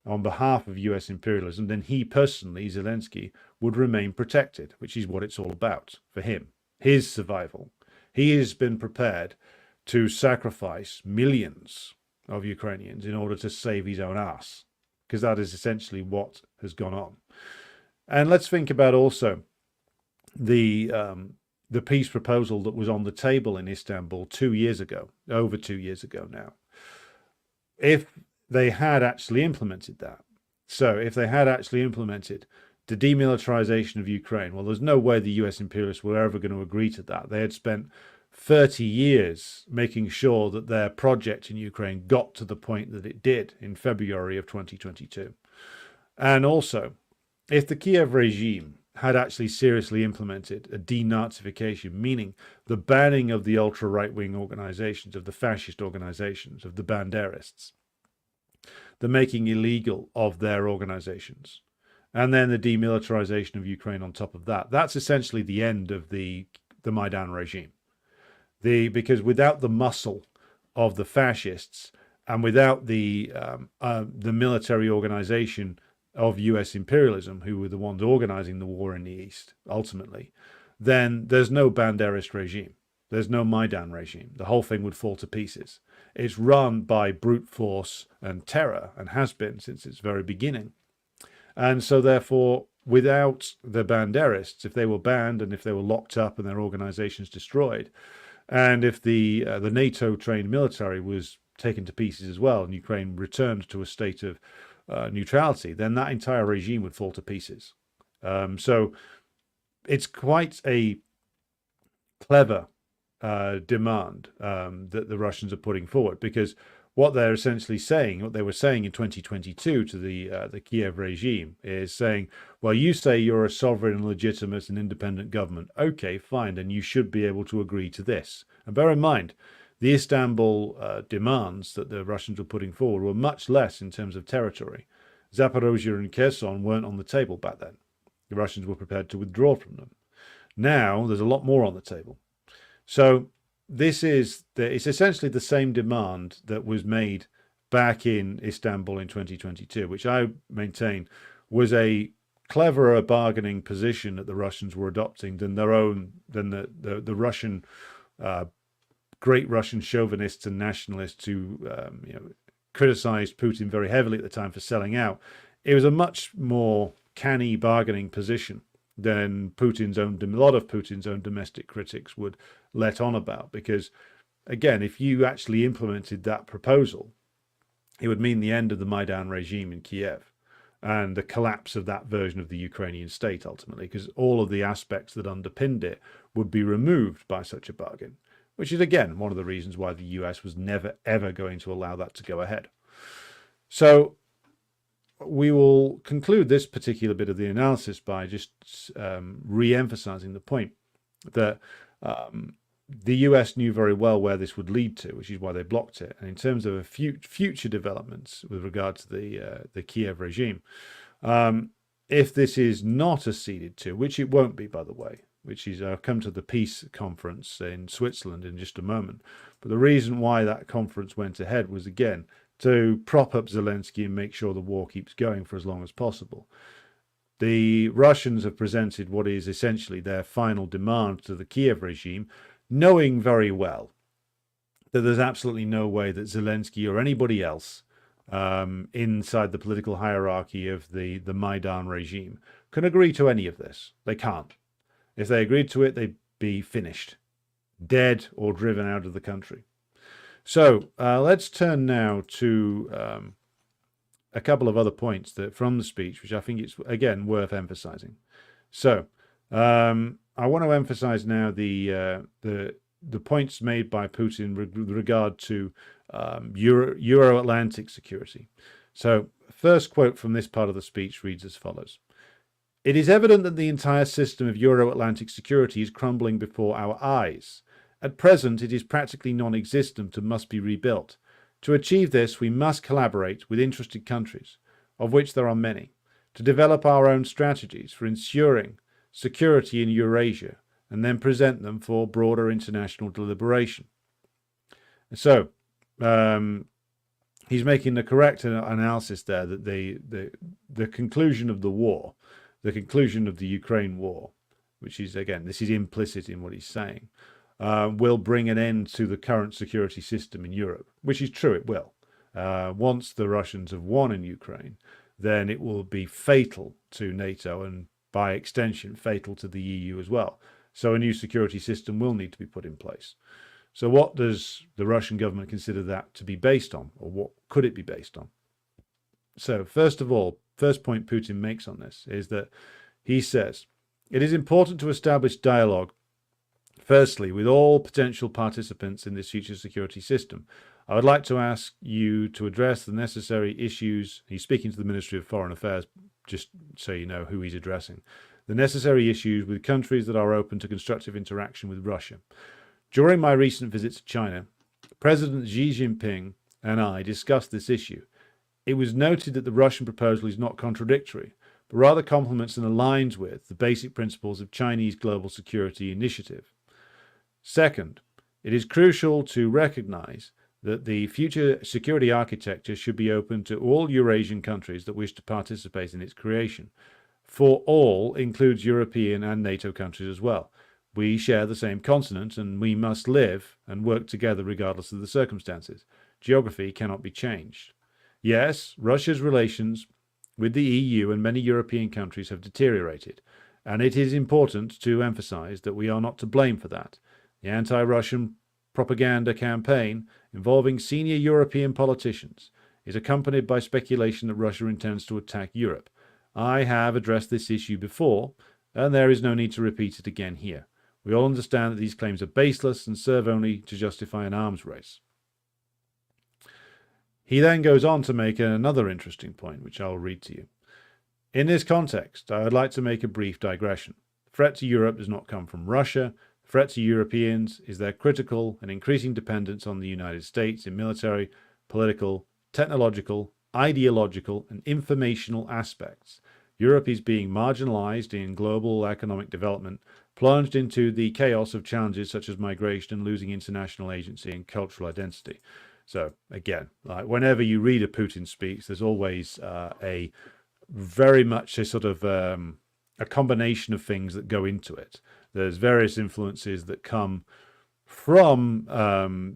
on behalf of US imperialism, then he personally, Zelensky, would remain protected, which is what it's all about for him, his survival. He has been prepared to sacrifice millions of Ukrainians in order to save his own ass, because that is essentially what has gone on. And let's think about also the peace proposal that was on the table in Istanbul 2 years ago, over 2 years ago now. If they had actually implemented that, so if they had actually implemented the demilitarization of Ukraine, well, there's no way the US imperialists were ever going to agree to that. They had spent 30 years making sure that their project in Ukraine got to the point that it did in February of 2022. And also, if the Kiev regime had actually seriously implemented a denazification, meaning the banning of the ultra-right-wing organizations, of the fascist organizations, of the Banderists, the making illegal of their organizations, and then the demilitarization of Ukraine on top of that, that's essentially the end of the Maidan regime. Because without the muscle of the fascists and without the military organization of US imperialism, who were the ones organizing the war in the East, ultimately, then there's no Banderist regime. There's no Maidan regime. The whole thing would fall to pieces. It's run by brute force and terror, and has been since its very beginning. And so therefore, without the Banderists, if they were banned and if they were locked up and their organizations destroyed, and if the NATO-trained military was taken to pieces as well, and Ukraine returned to a state of neutrality, then that entire regime would fall to pieces. So it's quite a clever demand that the Russians are putting forward, because what they're essentially saying, what they were saying in 2022 to the Kiev regime, is saying, well, you say you're a sovereign and legitimate and independent government. Okay, fine, then you should be able to agree to this. And bear in mind, the Istanbul demands that the Russians were putting forward were much less in terms of territory. Zaporozhye and Kherson weren't on the table back then. The Russians were prepared to withdraw from them. Now there's a lot more on the table. So it's essentially the same demand that was made back in Istanbul in 2022, which I maintain was a cleverer bargaining position that the Russians were adopting than the Russian great Russian chauvinists and nationalists who criticized Putin very heavily at the time for selling out. It was a much more canny bargaining position than a lot of Putin's own domestic critics would let on about. Because, again, if you actually implemented that proposal, it would mean the end of the Maidan regime in Kiev and the collapse of that version of the Ukrainian state, ultimately, because all of the aspects that underpinned it would be removed by such a bargain, which is, again, one of the reasons why the US was never, ever going to allow that to go ahead. So we will conclude this particular bit of the analysis by just re-emphasizing the point that the US knew very well where this would lead to, which is why they blocked it. And in terms of future developments with regard to the Kiev regime, if this is not acceded to, which it won't be, by the way, which is I'll come to the peace conference in Switzerland in just a moment. But the reason why that conference went ahead was, again, to prop up Zelensky and make sure the war keeps going for as long as possible. The Russians have presented what is essentially their final demand to the Kiev regime, knowing very well that there's absolutely no way that Zelensky or anybody else inside the political hierarchy of the Maidan regime can agree to any of this. They can't. If they agreed to it, they'd be finished, dead or driven out of the country. So let's turn now to a couple of other points that from the speech, which I think it's, again, worth emphasizing. So I want to emphasize now the points made by Putin with regard to Euro-Atlantic security. So first quote from this part of the speech reads as follows. It is evident that the entire system of Euro-Atlantic security is crumbling before our eyes. At present, it is practically non-existent and must be rebuilt. To achieve this, we must collaborate with interested countries, of which there are many, to develop our own strategies for ensuring security in Eurasia, and then present them for broader international deliberation. So, he's making the correct analysis there that the conclusion of the war, the conclusion of the Ukraine war, which is, again, this is implicit in what he's saying, will bring an end to the current security system in Europe, which is true, it will. Once the Russians have won in Ukraine, then it will be fatal to NATO and, by extension, fatal to the EU as well. So a new security system will need to be put in place. So what does the Russian government consider that to be based on, or what could it be based on? So first of all, first point Putin makes on this is that he says, it is important to establish dialogue, firstly, with all potential participants in this future security system. I would like to ask you to address the necessary issues. He's speaking to the Ministry of Foreign Affairs, just so you know who he's addressing. The necessary issues with countries that are open to constructive interaction with Russia. During my recent visit to China, President Xi Jinping and I discussed this issue. It was noted that the Russian proposal is not contradictory, but rather complements and aligns with the basic principles of Chinese global security initiative. Second, it is crucial to recognize that the future security architecture should be open to all Eurasian countries that wish to participate in its creation. For all includes European and NATO countries as well. We share the same continent and we must live and work together regardless of the circumstances. Geography cannot be changed. Yes, Russia's relations with the EU and many European countries have deteriorated, and it is important to emphasize that we are not to blame for that. The anti-Russian propaganda campaign involving senior European politicians is accompanied by speculation that Russia intends to attack Europe. I have addressed this issue before, and there is no need to repeat it again here. We all understand that these claims are baseless and serve only to justify an arms race. He then goes on to make another interesting point, which I'll read to you. In this context, I would like to make a brief digression. The threat to Europe does not come from Russia. The threat to Europeans is their critical and increasing dependence on the United States in military, political, technological, ideological, and informational aspects. Europe is being marginalized in global economic development, plunged into the chaos of challenges such as migration and losing international agency and cultural identity. So again, like whenever you read a Putin speech, there's always a very much a sort of a combination of things that go into it. There's various influences that come from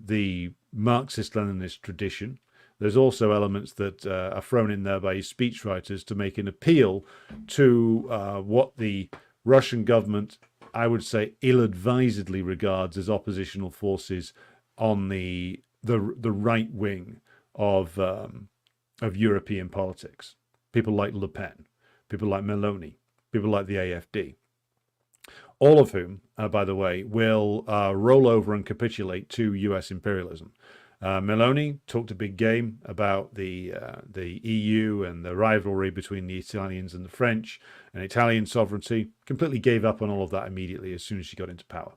the Marxist-Leninist tradition. There's also elements that are thrown in there by his speechwriters to make an appeal to what the Russian government, I would say, ill-advisedly regards as oppositional forces on the right wing of European politics. People like Le Pen, people like Meloni, people like the AfD, all of whom, by the way, will roll over and capitulate to U.S. imperialism. Meloni talked a big game about the EU and the rivalry between the Italians and the French and Italian sovereignty. Completely gave up on all of that immediately as soon as she got into power.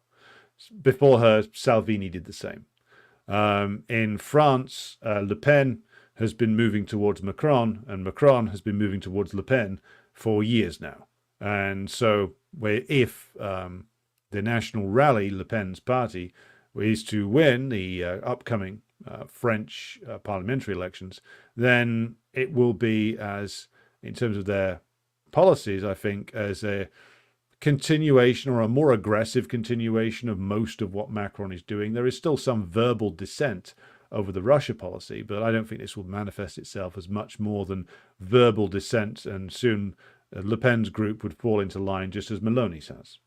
Before her, Salvini did the same. In France, Le Pen has been moving towards Macron, and Macron has been moving towards Le Pen for years now. And so if the National Rally, Le Pen's party, is to win the upcoming French parliamentary elections, then it will be as, in terms of their policies, I think, as a continuation or a more aggressive continuation of most of what Macron is doing. There is still some verbal dissent over the Russia policy, but I don't think this will manifest itself as much more than verbal dissent, and soon Le Pen's group would fall into line just as Meloni's has.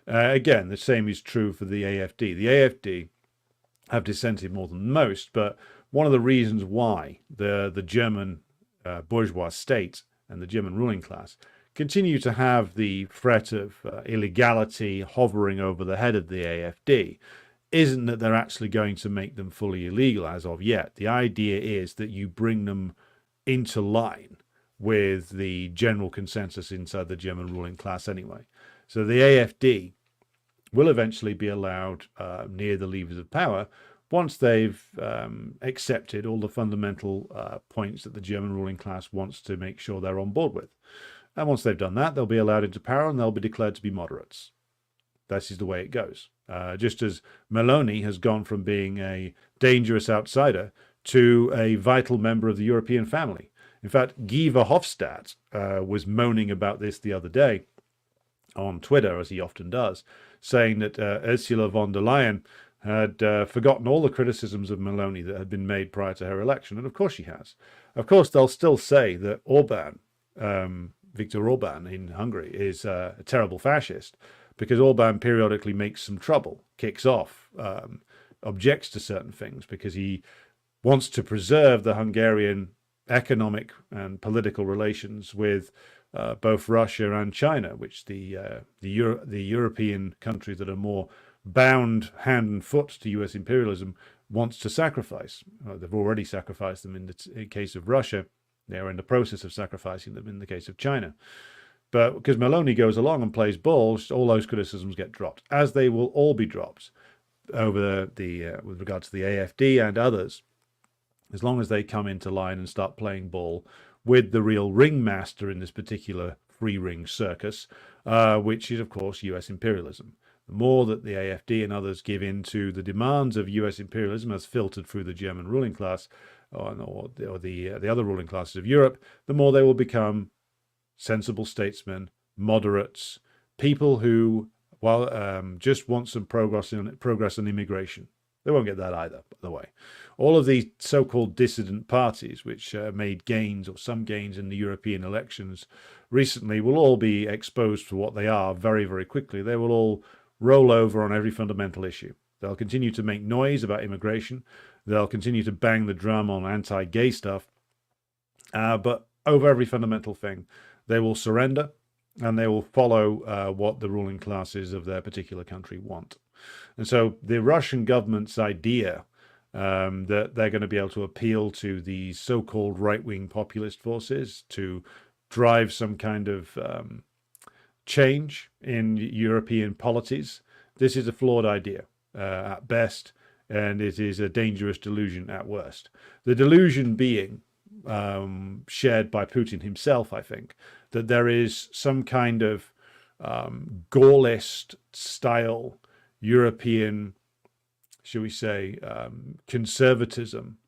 Again, the same is true for the AfD. The AfD have dissented more than most, but one of the reasons why the German bourgeois state and the German ruling class continue to have the threat of illegality hovering over the head of the AfD isn't that they're actually going to make them fully illegal as of yet. The idea is that you bring them into line with the general consensus inside the German ruling class anyway. So the AfD will eventually be allowed near the levers of power once they've accepted all the fundamental points that the German ruling class wants to make sure they're on board with. And once they've done that, they'll be allowed into power and they'll be declared to be moderates. This is the way it goes. Just as Meloni has gone from being a dangerous outsider to a vital member of the European family. In fact, Guy Verhofstadt was moaning about this the other day on Twitter, as he often does, saying that Ursula von der Leyen had forgotten all the criticisms of Meloni that had been made prior to her election. And of course she has. Of course, they'll still say that Orban, Viktor Orban in Hungary, is a terrible fascist, because Orban periodically makes some trouble, kicks off, objects to certain things, because he wants to preserve the Hungarian economic and political relations with both Russia and China, which the European countries that are more bound hand and foot to U.S. imperialism wants to sacrifice. They've already sacrificed them in the case of Russia. They are in the process of sacrificing them in the case of China. But because Meloni goes along and plays ball, all those criticisms get dropped, as they will all be dropped over with regard to the AfD and others, as long as they come into line and start playing ball with the real ringmaster in this particular free ring circus, which is, of course, U.S. imperialism. The more that the AfD and others give in to the demands of U.S. imperialism as filtered through the German ruling class or the other ruling classes of Europe, the more they will become sensible statesmen, moderates, people who, just want some progress on immigration. They won't get that either, by the way. All of these so-called dissident parties, which made gains or some gains in the European elections recently, will all be exposed for what they are very, very quickly. They will all roll over on every fundamental issue. They'll continue to make noise about immigration. They'll continue to bang the drum on anti-gay stuff. But over every fundamental thing, they will surrender and they will follow what the ruling classes of their particular country want. And so the Russian government's idea that they're going to be able to appeal to the so-called right-wing populist forces to drive some kind of change in European polities. This is a flawed idea at best, and it is a dangerous delusion at worst. The delusion being shared by Putin himself, I think, that there is some kind of Gaullist style European, shall we say, conservatism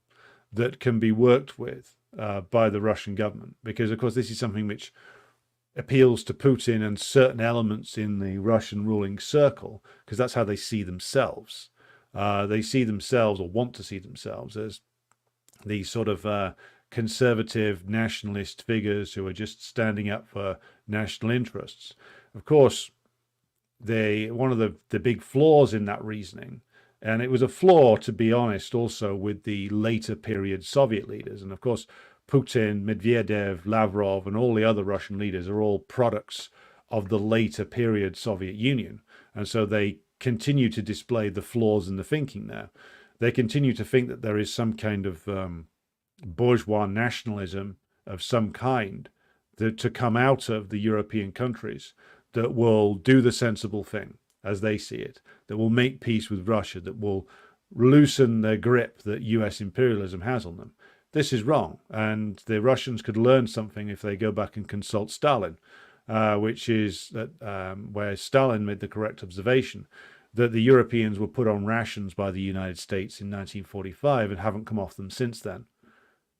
that can be worked with by the Russian government. Because, of course, this is something which appeals to Putin and certain elements in the Russian ruling circle, because that's how they see themselves. They see themselves, or want to see themselves, as these sort of conservative nationalist figures who are just standing up for national interests. Of course, one of the big flaws in that reasoning, and it was a flaw, to be honest, also with the later period Soviet leaders. And of course, Putin, Medvedev, Lavrov, and all the other Russian leaders are all products of the later period Soviet Union. And so they continue to display the flaws in the thinking there. They continue to think that there is some kind of bourgeois nationalism of some kind to come out of the European countries that will do the sensible thing, as they see it, that will make peace with Russia, that will loosen the grip that US imperialism has on them. This is wrong, and the Russians could learn something if they go back and consult Stalin, which is that where Stalin made the correct observation that the Europeans were put on rations by the United States in 1945 and haven't come off them since then.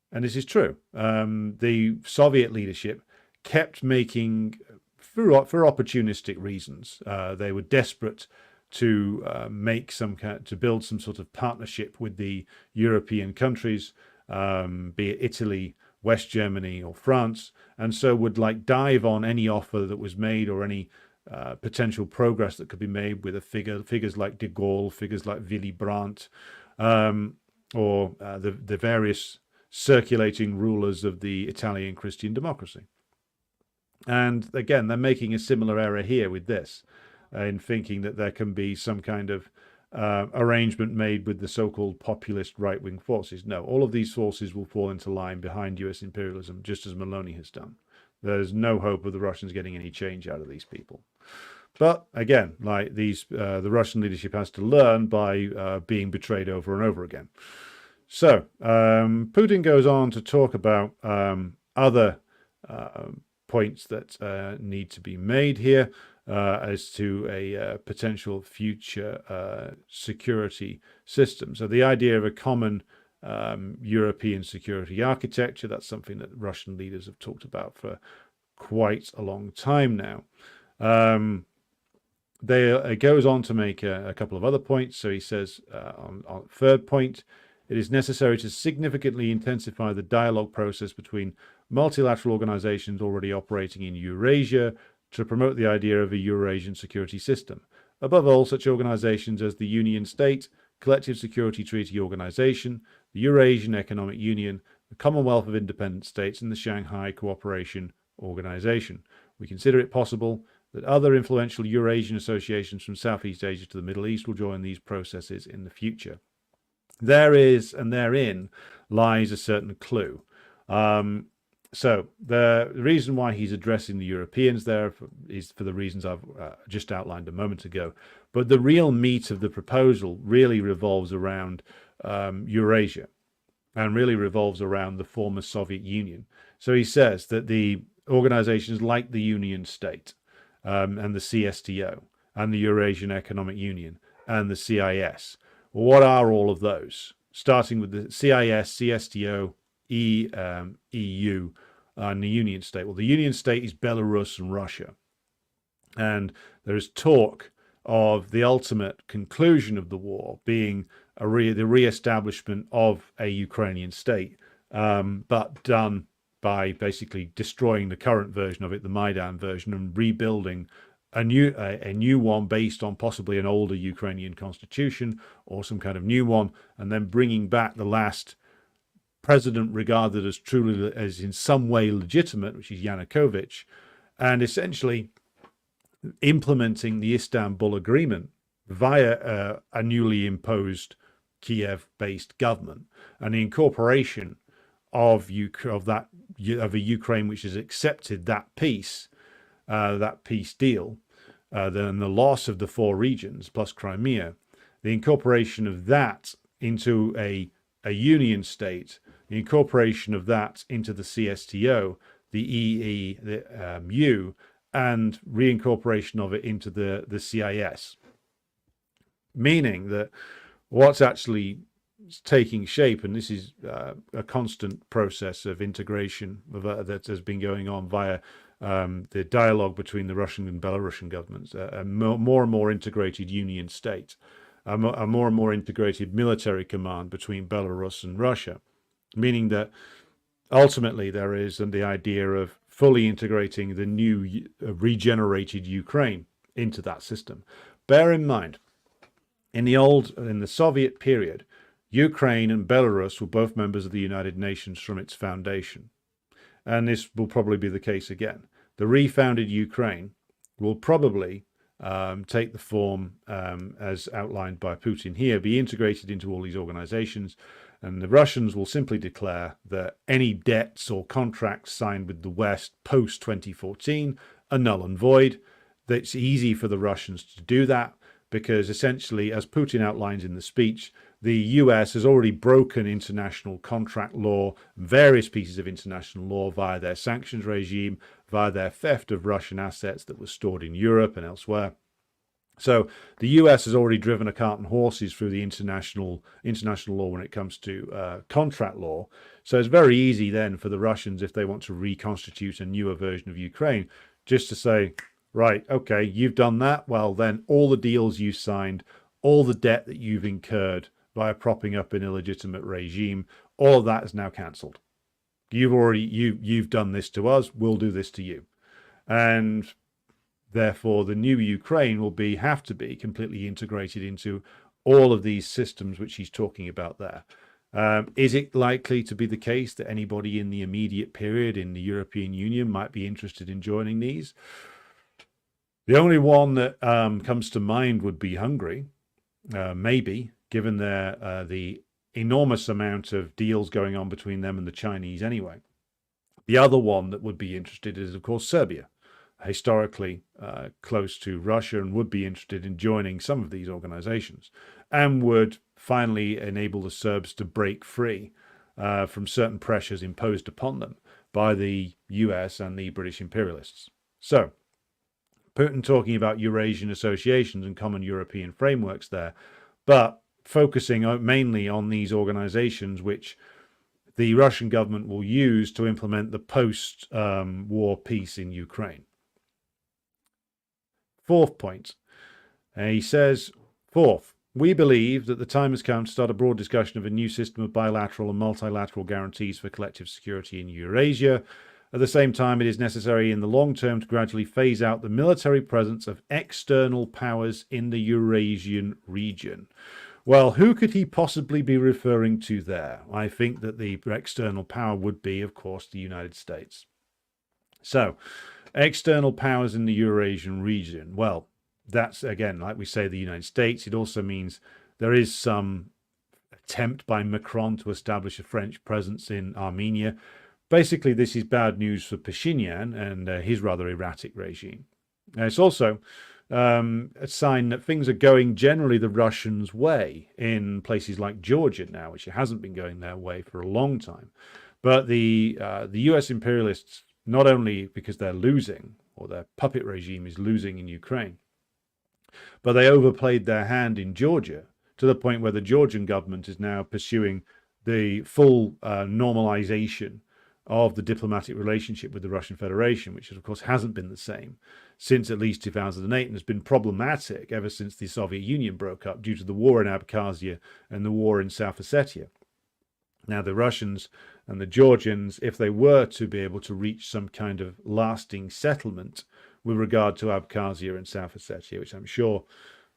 And this is true. The Soviet leadership kept making, for opportunistic reasons, they were desperate to to build some sort of partnership with the European countries, be it Italy, West Germany, or France, and so would dive on any offer that was made or any potential progress that could be made with figures like de Gaulle, figures like Willy Brandt, or the various circulating rulers of the Italian Christian democracy. And again, they're making a similar error here with this, in thinking that there can be some kind of arrangement made with the so-called populist right-wing forces. No, all of these forces will fall into line behind US imperialism, just as Maloney has done. There's no hope of the Russians getting any change out of these people. But again, the Russian leadership has to learn by being betrayed over and over again. So Putin goes on to talk about other points that need to be made here as to a potential future security system. So the idea of a common European security architecture, that's something that Russian leaders have talked about for quite a long time now. It goes on to make a couple of other points. So he says on third point, it is necessary to significantly intensify the dialogue process between multilateral organizations already operating in Eurasia to promote the idea of a Eurasian security system. Above all, such organizations as the Union State, Collective Security Treaty Organization, the Eurasian Economic Union, the Commonwealth of Independent States, and the Shanghai Cooperation Organization. We consider it possible that other influential Eurasian associations from Southeast Asia to the Middle East will join these processes in the future. There is, and therein lies a certain clue. So the reason why he's addressing the Europeans there is for the reasons I've just outlined a moment ago. But the real meat of the proposal really revolves around Eurasia and really revolves around the former Soviet Union. So he says that the organizations like the Union State and the CSTO and the Eurasian Economic Union and the CIS, what are all of those? Starting with the CIS, CSTO, EU, and the Union State. Well, the Union State is Belarus and Russia. And there is talk of the ultimate conclusion of the war being the re-establishment of a Ukrainian state, but done by basically destroying the current version of it, the Maidan version, and rebuilding a new one based on possibly an older Ukrainian constitution or some kind of new one, and then bringing back the last president regarded as truly as in some way legitimate, which is Yanukovych, and essentially implementing the Istanbul Agreement via a newly imposed Kiev-based government, and the incorporation of a Ukraine which has accepted that peace deal, then the loss of the 4 regions plus Crimea, the incorporation of that into a union state, the incorporation of that into the CSTO, the EU, and reincorporation of it into the CIS. Meaning that what's actually taking shape, and this is a constant process of integration that has been going on via the dialogue between the Russian and Belarusian governments, a more and more integrated union state, a more and more integrated military command between Belarus and Russia, meaning that ultimately there is the idea of fully integrating the new regenerated Ukraine into that system. Bear in mind, in the Soviet period, Ukraine and Belarus were both members of the United Nations from its foundation. And this will probably be the case again. The refounded Ukraine will probably take the form, as outlined by Putin here, be integrated into all these organizations. And the Russians will simply declare that any debts or contracts signed with the West post-2014 are null and void. That it's easy for the Russians to do that because essentially, as Putin outlines in the speech, the US has already broken international contract law, various pieces of international law via their sanctions regime, via their theft of Russian assets that were stored in Europe and elsewhere. So the US has already driven a cart and horses through the international law when it comes to contract law. So it's very easy then for the Russians, if they want to reconstitute a newer version of Ukraine, just to say, right, okay, you've done that. Well, then all the deals you signed, all the debt that you've incurred via propping up an illegitimate regime, all of that is now cancelled. You've done this to us, we'll do this to you. And therefore, the new Ukraine will have to be completely integrated into all of these systems which he's talking about there. Is it likely to be the case that anybody in the immediate period in the European Union might be interested in joining these? The only one that comes to mind would be Hungary, maybe, given the enormous amount of deals going on between them and the Chinese anyway. The other one that would be interested is, of course, Serbia, historically close to Russia, and would be interested in joining some of these organizations, and would finally enable the Serbs to break free from certain pressures imposed upon them by the US and the British imperialists. So, Putin talking about Eurasian associations and common European frameworks there, but focusing mainly on these organizations which the Russian government will use to implement the post-war peace in Ukraine. Fourth point, he says, fourth, we believe that the time has come to start a broad discussion of a new system of bilateral and multilateral guarantees for collective security in Eurasia. At the same time, it is necessary in the long term to gradually phase out the military presence of external powers in the Eurasian region. Well, who could he possibly be referring to there? I think that the external power would be, of course, the United States. So, external powers in the Eurasian region. Well, that's, again, like we say, the United States. It also means there is some attempt by Macron to establish a French presence in Armenia. Basically, this is bad news for Pashinyan and his rather erratic regime. It's also a sign that things are going generally the Russians' way in places like Georgia now, which it hasn't been going their way for a long time. But the US imperialists, not only because they're losing, or their puppet regime is losing in Ukraine, but they overplayed their hand in Georgia to the point where the Georgian government is now pursuing the full normalization of the diplomatic relationship with the Russian Federation, which of course hasn't been the same since at least 2008 and has been problematic ever since the Soviet Union broke up due to the war in Abkhazia and the war in South Ossetia. Now, the Russians and the Georgians, if they were to be able to reach some kind of lasting settlement with regard to Abkhazia and South Ossetia, which I'm sure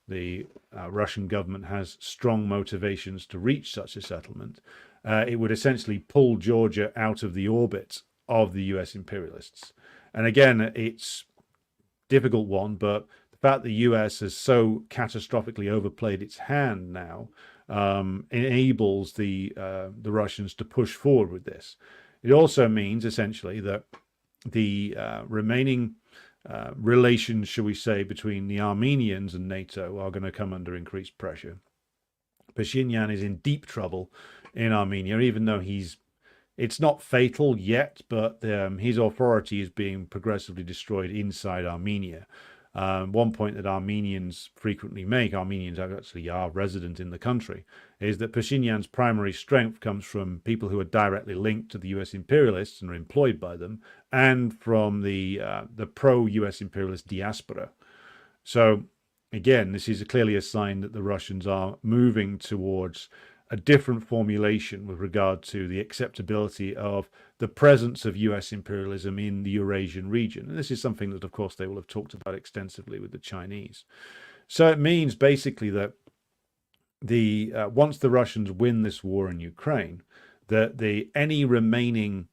the Russian government has strong motivations to reach such a settlement, it would essentially pull Georgia out of the orbit of the US imperialists. And again, it's a difficult one, but the fact the US has so catastrophically overplayed its hand now enables the Russians to push forward with this. It also means essentially that the remaining relations, shall we say, between the Armenians and NATO are going to come under increased pressure. Pashinyan is in deep trouble in Armenia, even though it's not fatal yet, but his authority is being progressively destroyed inside Armenia. One point that Armenians frequently make, Armenians actually are resident in the country, is that Pashinyan's primary strength comes from people who are directly linked to the US imperialists and are employed by them, and from the pro-US imperialist diaspora. So again, this is clearly a sign that the Russians are moving towards a different formulation with regard to the acceptability of the presence of US imperialism in the Eurasian region. And this is something that, of course, they will have talked about extensively with the Chinese. So it means basically that once the Russians win this war in Ukraine, that any remaining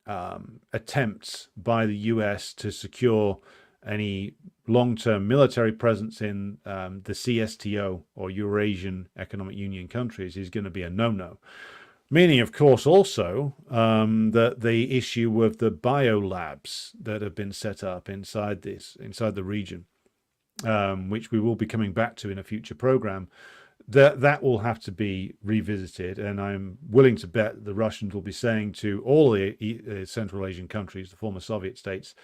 attempts by the US to secure any long-term military presence in the CSTO or Eurasian Economic Union countries is going to be a no-no. Meaning, of course, also that the issue of the biolabs that have been set up inside the region, which we will be coming back to in a future program, that will have to be revisited. And I'm willing to bet that the Russians will be saying to all the Central Asian countries, the former Soviet states,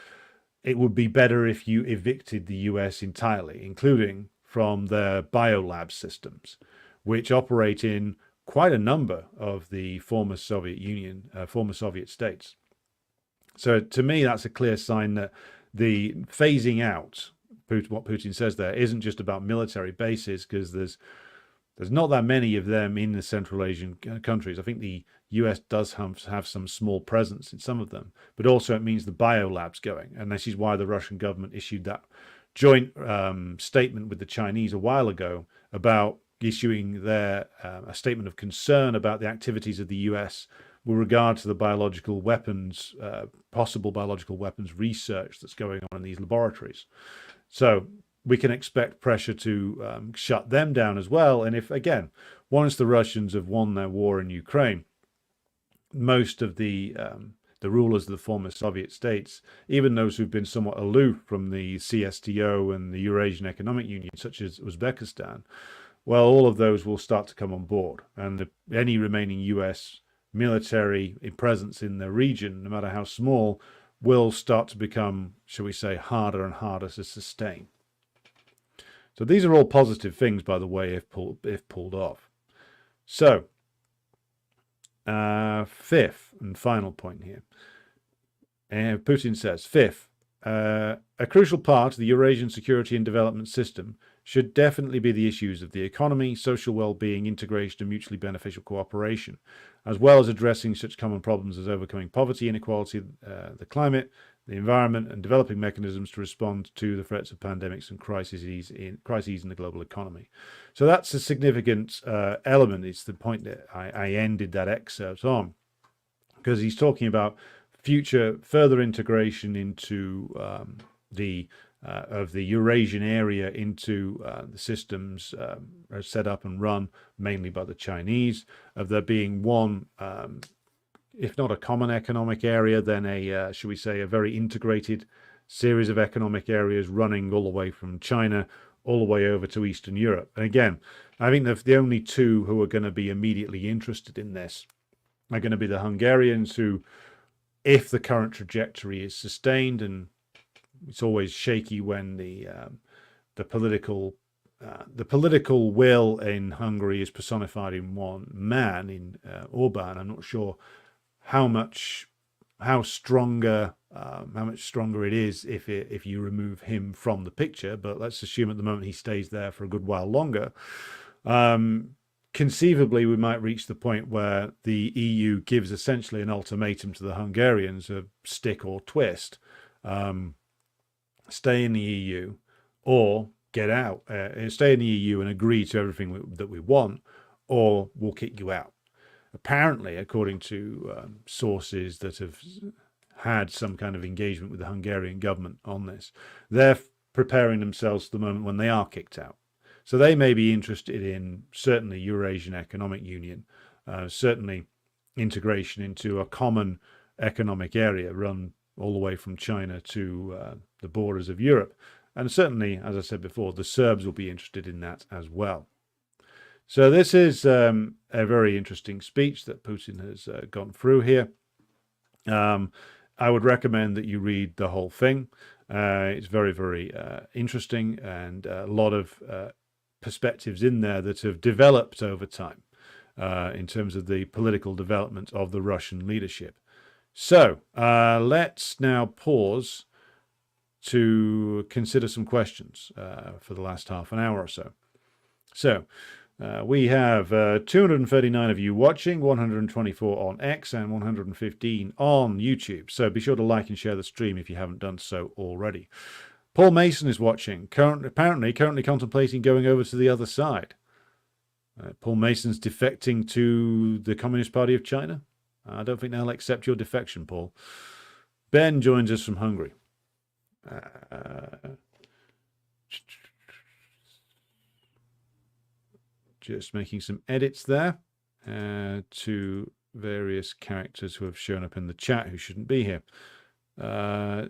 it would be better if you evicted the US entirely, including from their biolab systems, which operate in quite a number of the former Soviet Union, former Soviet states. So to me, that's a clear sign that the phasing out, what Putin says there, isn't just about military bases, because there's not that many of them in the Central Asian countries. I think the US does have some small presence in some of them, but also it means the biolabs going. And this is why the Russian government issued that joint statement with the Chinese a while ago about issuing a statement of concern about the activities of the US with regard to the biological weapons, possible biological weapons research that's going on in these laboratories. So we can expect pressure to shut them down as well. And if, again, once the Russians have won their war in Ukraine, most of the rulers of the former Soviet states, even those who've been somewhat aloof from the CSTO and the Eurasian Economic Union, such as Uzbekistan, well, all of those will start to come on board. And any remaining US military presence in the region, no matter how small, will start to become, shall we say, harder and harder to sustain. So these are all positive things, by the way, if pulled off. So, fifth and final point here. Putin says, fifth, a crucial part of the Eurasian security and development system should definitely be the issues of the economy, social well-being, integration, and mutually beneficial cooperation, as well as addressing such common problems as overcoming poverty, inequality, the climate, the environment, and developing mechanisms to respond to the threats of pandemics and crises in the global economy. So that's a significant element. It's the point that I ended that excerpt on, because he's talking about further integration into of the Eurasian area into the systems are set up and run mainly by the Chinese, of there being one, if not a common economic area, then shall we say, a very integrated series of economic areas running all the way from China all the way over to Eastern Europe. And again, I think the only two who are going to be immediately interested in this are going to be the Hungarians, who, if the current trajectory is sustained, and it's always shaky when the political will in Hungary is personified in one man, in Orban. I'm not sure how much stronger it is if you remove him from the picture, but let's assume at the moment he stays there for a good while longer. Conceivably, we might reach the point where the EU gives essentially an ultimatum to the Hungarians of stick or twist. Stay in the EU or get out. Stay in the EU and agree to everything that we want, or we'll kick you out. Apparently, according to sources that have had some kind of engagement with the Hungarian government on this, they're preparing themselves for the moment when they are kicked out. So they may be interested in certainly Eurasian Economic Union, certainly integration into a common economic area run all the way from China to the borders of Europe. And certainly, as I said before, the Serbs will be interested in that as well. So this is a very interesting speech that Putin has gone through here. I would recommend that you read the whole thing. It's very, very interesting, and a lot of perspectives in there that have developed over time in terms of the political development of the Russian leadership. So let's now pause to consider some questions for the last half an hour or so. So we have 239 of you watching, 124 on X, and 115 on YouTube. So be sure to like and share the stream if you haven't done so already. Paul Mason is watching, currently contemplating going over to the other side. Paul Mason's defecting to the Communist Party of China. I don't think they'll accept your defection, Paul. Ben joins us from Hungary. Just making some edits there to various characters who have shown up in the chat who shouldn't be here. Kawabi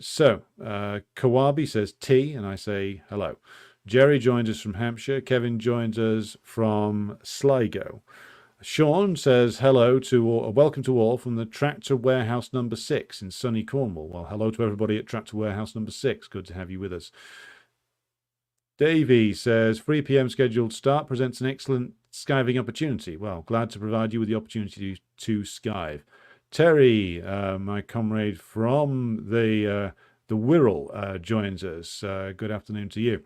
says tea, and I say hello. Jerry joins us from Hampshire. Kevin joins us from Sligo. Sean says hello to all, welcome to all from the Tractor Warehouse number 6 in sunny Cornwall. Well, hello to everybody at Tractor Warehouse number 6. Good to have you with us. Davey says 3 p.m. scheduled start presents an excellent skiving opportunity. Well, glad to provide you with the opportunity to skive. Terry, my comrade from the Wirral, joins us. Good afternoon to you.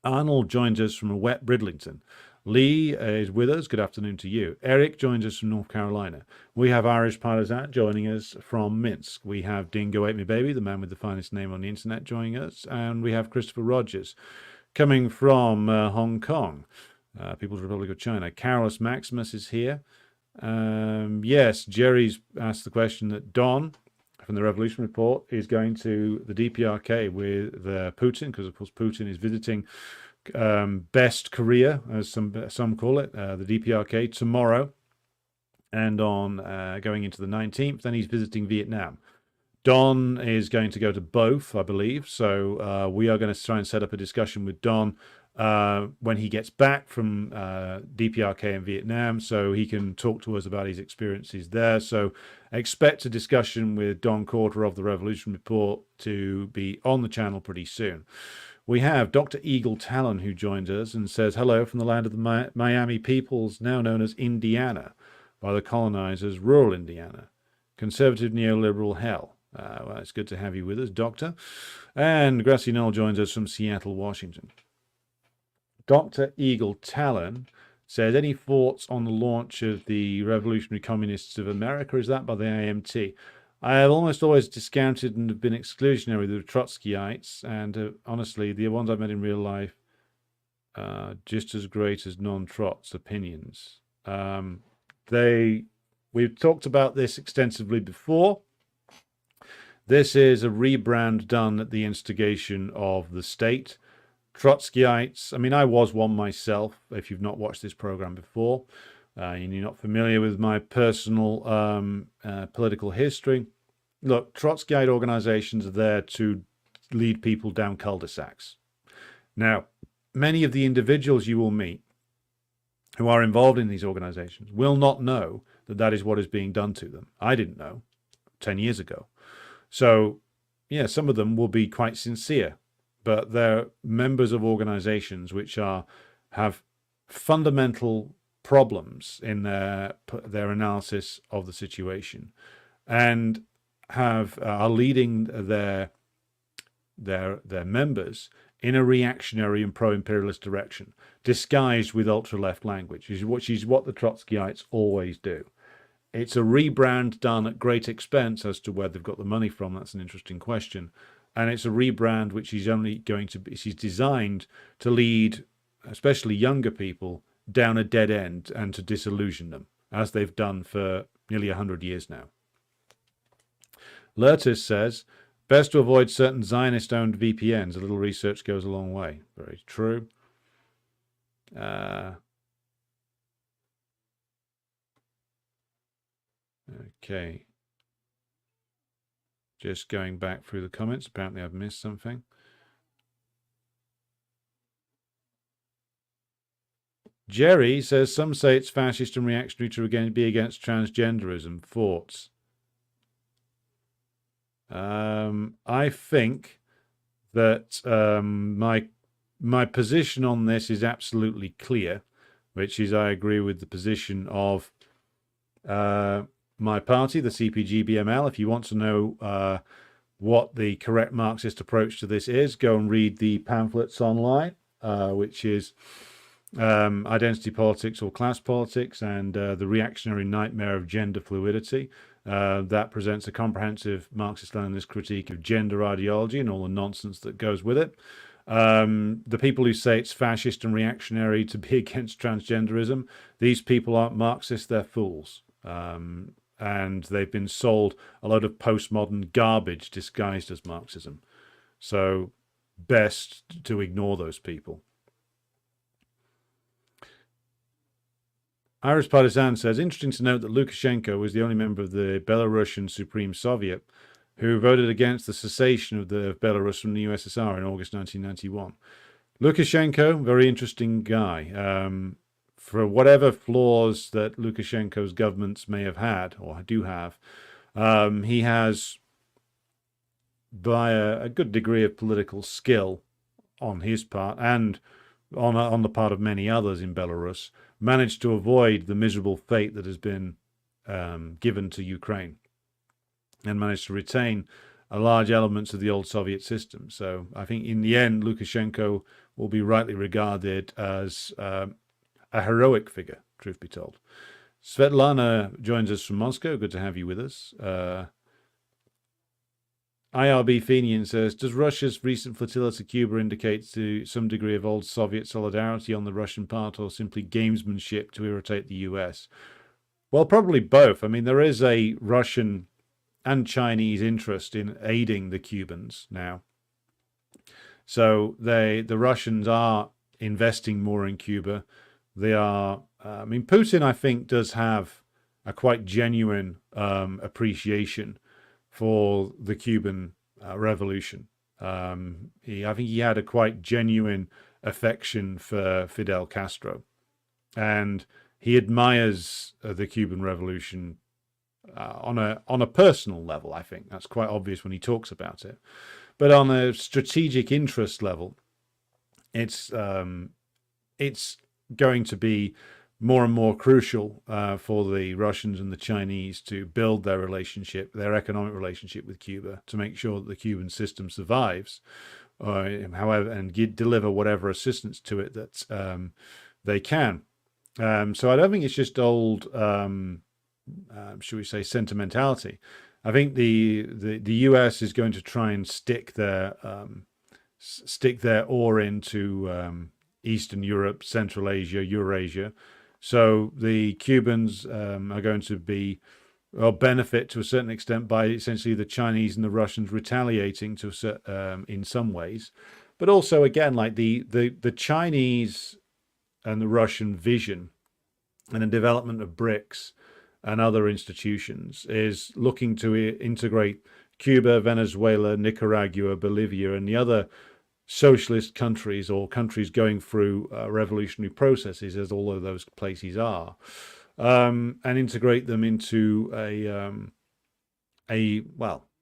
Arnold joins us from a wet Bridlington. Lee is with us. Good afternoon to you. Eric joins us from North Carolina. We have Irish Partisan joining us from Minsk. We have Dingo Ate Me Baby, the man with the finest name on the internet, joining us. And we have Christopher Rogers coming from Hong Kong, People's Republic of China. Carolus Maximus is here. Yes, Jerry's asked the question that Don from the Revolution Report is going to the DPRK with Putin, because of course Putin is visiting Best Korea, as some call it, the DPRK tomorrow, and on going into the 19th. Then he's visiting Vietnam. Don is going to go to both, I believe. So we are going to try and set up a discussion with Don when he gets back from DPRK in Vietnam, so he can talk to us about his experiences there. So expect a discussion with Don Corter of the Revolution Report to be on the channel pretty soon. We have Dr. Eagle Talon, who joins us and says, hello from the land of the Miami peoples, now known as Indiana, by the colonizers, rural Indiana. Conservative neoliberal hell. Well, it's good to have you with us, Doctor. And Grassy Knoll joins us from Seattle, Washington. Dr. Eagle Talon says, any thoughts on the launch of the Revolutionary Communists of America? Is that by the AMT? I have almost always discounted and have been exclusionary the Trotskyites, and honestly, the ones I've met in real life are just as great as non-Trots opinions. We've talked about this extensively before. This is a rebrand done at the instigation of the state. Trotskyites, I mean, I was one myself, if you've not watched this program before, and you're not familiar with my personal political history. Look, Trotskyite organizations are there to lead people down cul-de-sacs. Now, many of the individuals you will meet who are involved in these organizations will not know that that is what is being done to them. I didn't know 10 years ago. So, yeah, some of them will be quite sincere, but they're members of organizations which have fundamental problems in their analysis of the situation, and are leading their members in a reactionary and pro-imperialist direction, disguised with ultra-left language, which is what the Trotskyites always do. It's a rebrand done at great expense. As to where they've got the money from, that's an interesting question. And it's a rebrand which is only going to be, she's designed to lead, especially younger people, down a dead end and to disillusion them, as they've done for nearly 100 years now. Lertis says, best to avoid certain Zionist-owned VPNs. A little research goes a long way. Very true. Okay. Just going back through the comments. Apparently I've missed something. Jerry says, some say it's fascist and reactionary to be against transgenderism. Thoughts? I think that my position on this is absolutely clear, which is I agree with the position of my party, the CPG-BML. If you want to know what the correct Marxist approach to this is, go and read the pamphlets online, which is Identity Politics or Class Politics and The Reactionary Nightmare of Gender Fluidity. That presents a comprehensive Marxist-Leninist critique of gender ideology and all the nonsense that goes with it. The people who say it's fascist and reactionary to be against transgenderism, these people aren't Marxists, they're fools. And they've been sold a lot of postmodern garbage disguised as Marxism. So best to ignore those people. Iris Partisan says, interesting to note that Lukashenko was the only member of the Belarusian Supreme Soviet who voted against the cessation of the Belarus from the USSR in August 1991. Lukashenko, very interesting guy. For whatever flaws that Lukashenko's governments may have had or do have, he has, by a good degree of political skill on his part and on the part of many others in Belarus, managed to avoid the miserable fate that has been given to Ukraine and managed to retain a large elements of the old Soviet system. So I think in the end, Lukashenko will be rightly regarded as a heroic figure, truth be told. Svetlana joins us from Moscow. Good to have you with us. IRB Fenian says, does Russia's recent flotilla to Cuba indicate to some degree of old Soviet solidarity on the Russian part or simply gamesmanship to irritate the US? Well, probably both. I mean, there is a Russian and Chinese interest in aiding the Cubans now. So the Russians are investing more in Cuba. They are, I mean, Putin, I think, does have a quite genuine appreciation for the Cuban revolution. I think he had a quite genuine affection for Fidel Castro, and he admires the Cuban revolution on a personal level. I think that's quite obvious when he talks about it. But on a strategic interest level, it's going to be more and more crucial for the Russians and the Chinese to build their relationship, their economic relationship with Cuba, to make sure that the Cuban system survives, however, and deliver whatever assistance to it that they can. So I don't think it's just old, should we say, sentimentality. I think the US is going to try and stick their oar into Eastern Europe, Central Asia, Eurasia. So the Cubans are going to benefit to a certain extent by essentially the Chinese and the Russians retaliating in some ways. But also, again, like the Chinese and the Russian vision and the development of BRICS and other institutions is looking to integrate Cuba, Venezuela, Nicaragua, Bolivia, and the other socialist countries or countries going through revolutionary processes, as all of those places are, and integrate them into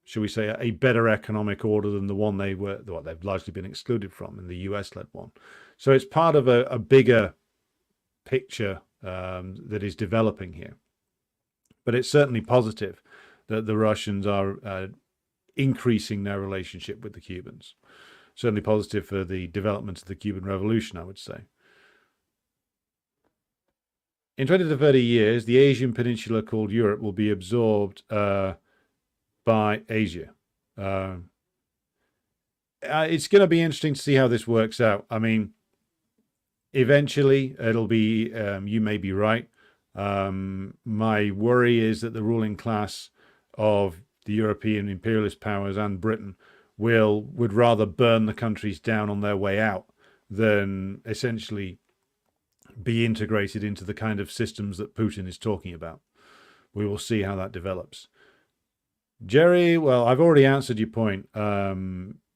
shall we say, a better economic order than the one they've largely been excluded from in the US-led one. So it's part of a bigger picture that is developing here. But it's certainly positive that the Russians are increasing their relationship with the Cubans. Certainly positive for the development of the Cuban Revolution, I would say. In 20 to 30 years, the Asian peninsula called Europe will be absorbed by Asia. It's going to be interesting to see how this works out. I mean, eventually it'll be, you may be right. My worry is that the ruling class of the European imperialist powers and Britain would rather burn the countries down on their way out than essentially be integrated into the kind of systems that Putin is talking about. We will see how that develops. Jerry, well, I've already answered your point.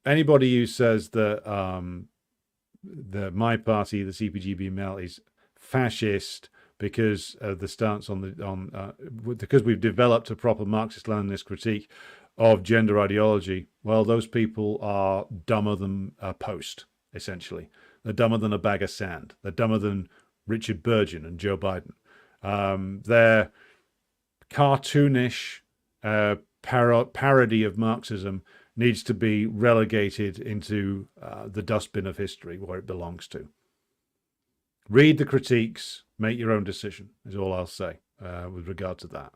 Anybody who says that my party, the CPG-BML, is fascist because of the stance because we've developed a proper Marxist-Leninist critique of gender ideology, well, those people are dumber than a post, essentially. They're dumber than a bag of sand. They're dumber than Richard Burgin and Joe Biden. Their cartoonish parody of Marxism needs to be relegated into the dustbin of history where it belongs to. Read the critiques, make your own decision, is all I'll say with regard to that.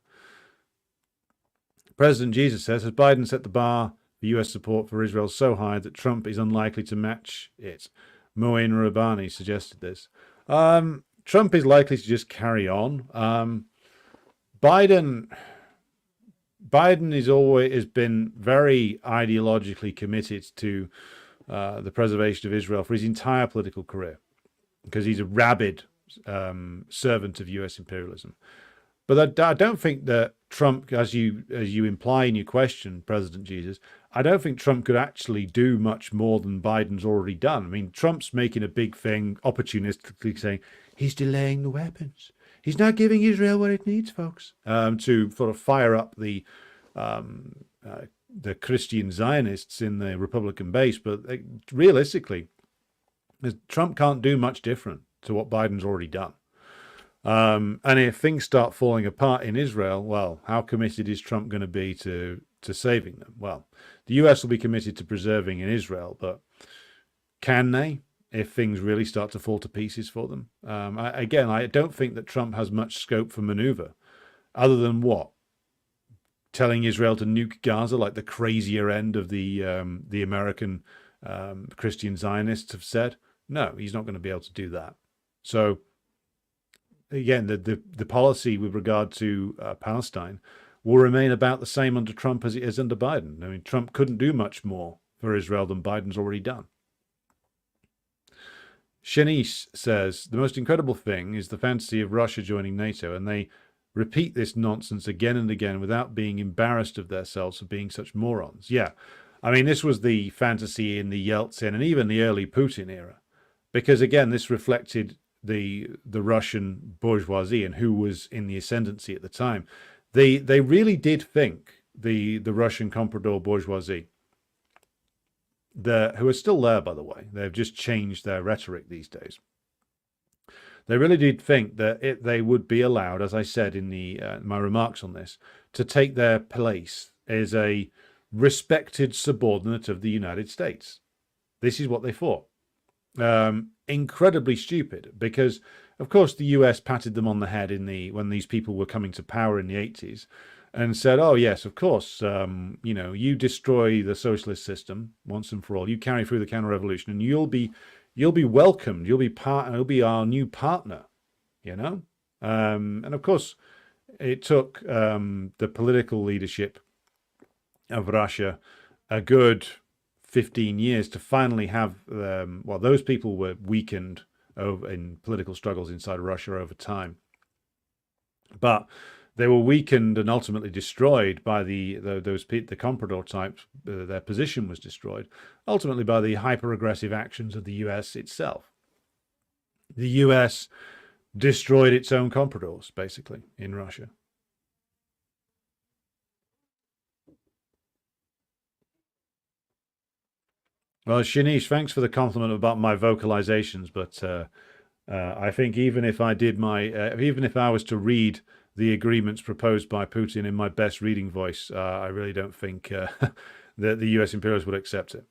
President Jesus says, has Biden set the bar for US support for Israel so high that Trump is unlikely to match it? Moin Rabbani suggested this. Trump is likely to just carry on. Biden has been very ideologically committed to the preservation of Israel for his entire political career, because he's a rabid servant of US imperialism. But I don't think that Trump, as you imply in your question, President Jesus, I don't think Trump could actually do much more than Biden's already done. I mean, Trump's making a big thing, opportunistically saying he's delaying the weapons. He's not giving Israel what it needs, folks, to sort of fire up the Christian Zionists in the Republican base. But realistically, Trump can't do much different to what Biden's already done. And if things start falling apart in Israel, well, how committed is Trump going to be to saving them? Well, the US will be committed to preserving in Israel, but can they, if things really start to fall to pieces for them? I don't think that Trump has much scope for maneuver, other than what? Telling Israel to nuke Gaza, like the crazier end of the American Christian Zionists have said. No, he's not going to be able to do that. So, again, the policy with regard to Palestine will remain about the same under Trump as it is under Biden. I mean, Trump couldn't do much more for Israel than Biden's already done. Shanice says, the most incredible thing is the fantasy of Russia joining NATO, and they repeat this nonsense again and again without being embarrassed of themselves for being such morons. Yeah, I mean, this was the fantasy in the Yeltsin and even the early Putin era, because, again, this reflected the Russian bourgeoisie and who was in the ascendancy at the time. They really did think, the Russian comprador bourgeoisie, who are still there, by the way, they've just changed their rhetoric these days. They really did think that they would be allowed, as I said in my remarks on this, to take their place as a respected subordinate of the United States. This is what they thought. Incredibly stupid, because, of course, the US patted them on the head when these people were coming to power in the 80s and said, oh, yes, of course, you destroy the socialist system once and for all. You carry through the counter-revolution and you'll be welcomed. You'll be our new partner, And, of course, it took the political leadership of Russia a good 15 years to finally have, those people were weakened in political struggles inside Russia over time. But they were weakened and ultimately destroyed by the comprador types. Their position was destroyed, ultimately by the hyper-aggressive actions of the US itself. The US destroyed its own compradors, basically, in Russia. Well, Shanice, thanks for the compliment about my vocalizations, but I think even if I was to read the agreements proposed by Putin in my best reading voice, I really don't think that the US imperialists would accept it.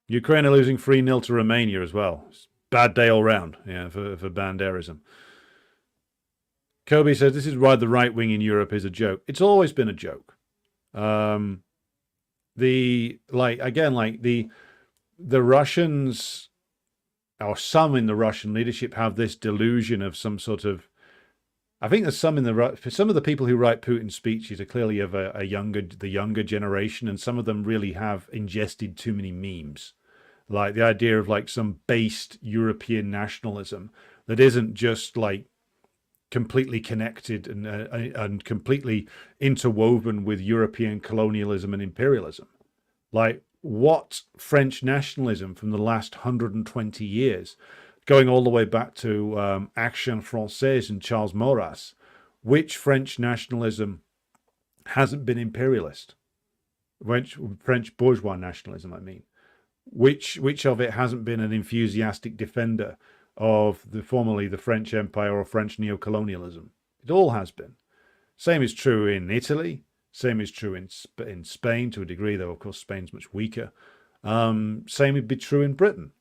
Ukraine are losing 3-0 to Romania as well. It's a bad day all round, for Banderism. Kobe says, this is why the right wing in Europe is a joke. It's always been a joke. The Russians, or some in the Russian leadership, have this delusion of some sort of I think there's some in for some of the people who write Putin's speeches are clearly of the younger generation, and some of them really have ingested too many memes, like the idea of like some based European nationalism that isn't just like completely connected and completely interwoven with European colonialism and imperialism. Like what French nationalism from the last 120 years, going all the way back to Action Française and Charles Maurras, which French nationalism hasn't been imperialist? French bourgeois nationalism, I mean. Which of it hasn't been an enthusiastic defender of formerly the French Empire or French neocolonialism? It all has been. Same is true in Italy. Same is true in Spain to a degree, though of course Spain's much weaker. Same would be true in Britain,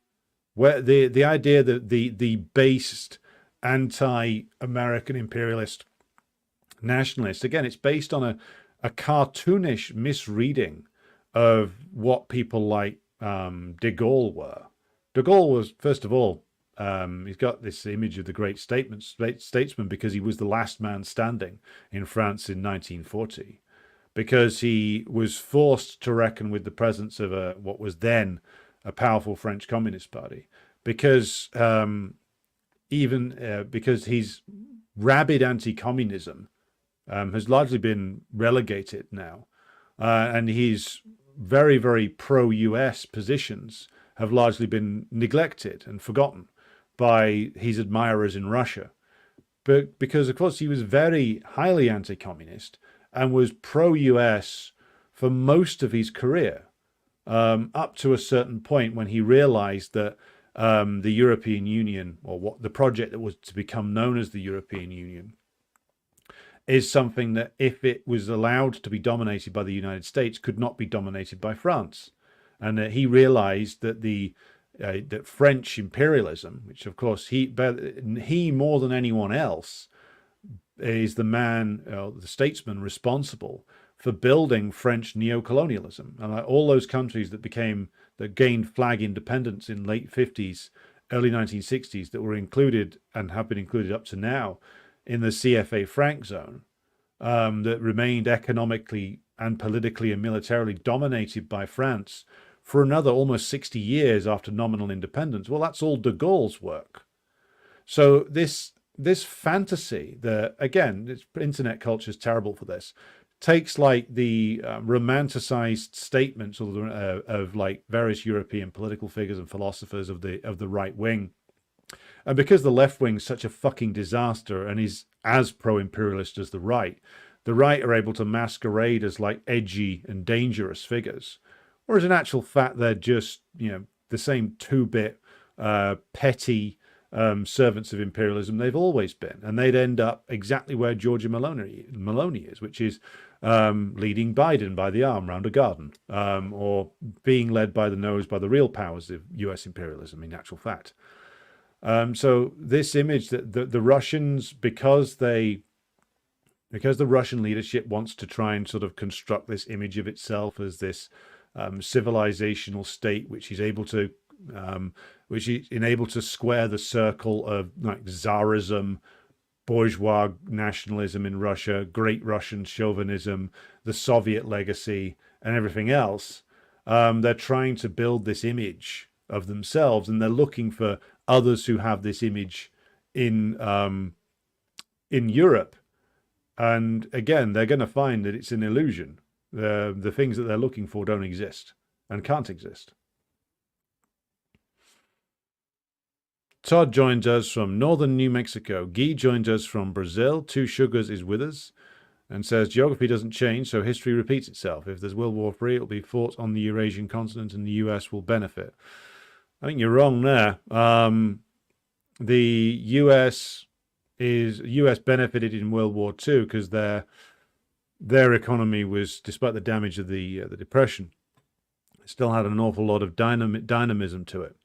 where the idea that the based anti-American imperialist nationalist, again, it's based on a cartoonish misreading of what people like de Gaulle were. De Gaulle was, first of all, he's got this image of the great statesman because he was the last man standing in France in 1940, because he was forced to reckon with the presence of what was then a powerful French Communist Party, because because his rabid anti-communism has largely been relegated now, and his very, very pro-US positions have largely been neglected and forgotten by his admirers in Russia. But because, of course, he was very highly anti-communist and was pro-US for most of his career, up to a certain point when he realized that the European Union, or what the project that was to become known as the European Union, is something that, if it was allowed to be dominated by the United States, could not be dominated by France. And that he realized that that French imperialism, which of course he more than anyone else is the man, the statesman responsible for building French neocolonialism. And all those countries that gained flag independence in late 50s, early 1960s, that were included and have been included up to now in the CFA franc zone, that remained economically and politically and militarily dominated by France for another almost 60 years after nominal independence. Well, that's all de Gaulle's work. So this fantasy that, again, internet culture is terrible for this, takes like the romanticized statements of like various European political figures and philosophers of the right wing. And because the left wing is such a fucking disaster and is as pro-imperialist as the right are able to masquerade as like edgy and dangerous figures. Whereas in actual fact, they're just, the same two-bit, petty servants of imperialism they've always been. And they'd end up exactly where Giorgia Meloni is, which is leading Biden by the arm round a garden, or being led by the nose by the real powers of US imperialism in actual fact. So this image that the Russians, because the Russian leadership wants to try and sort of construct this image of itself as this civilizational state, which is able to square the circle of like Tsarism, bourgeois nationalism in Russia, great Russian chauvinism, the Soviet legacy, and everything else. They're trying to build this image of themselves, and they're looking for others who have this image in Europe. And again, they're going to find that it's an illusion. The things that they're looking for don't exist and can't exist. Todd joins us from northern New Mexico. Guy joins us from Brazil. Two Sugars is with us and says, geography doesn't change, so history repeats itself. If there's World War III, it'll be fought on the Eurasian continent and the US will benefit. I think you're wrong there. The US benefited in World War II because their economy was, despite the damage of the Depression, it still had an awful lot of dynamism to it.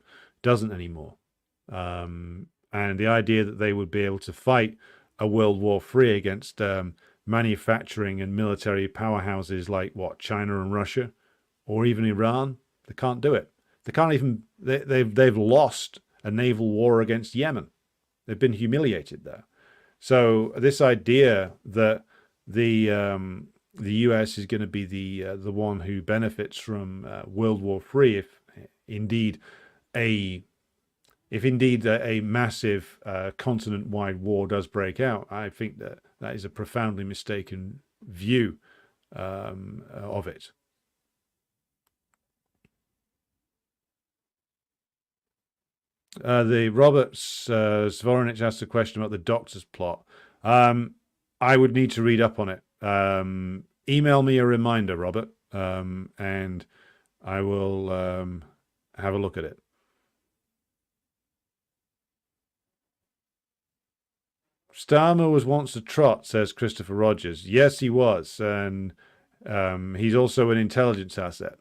Doesn't anymore. And the idea that they would be able to fight a World War III against manufacturing and military powerhouses like China and Russia, or even Iran, they can't do it. They can't even. They've lost a naval war against Yemen. They've been humiliated there. So this idea that the US is going to be the one who benefits from World War III if indeed a massive continent-wide war does break out, I think that that is a profoundly mistaken view of it. The Roberts Zvoronich asked a question about the Doctor's plot. I would need to read up on it. Email me a reminder, Robert, and I will have a look at it. Starmer was once a trot, says Christopher Rogers. Yes, he was, and he's also an intelligence asset.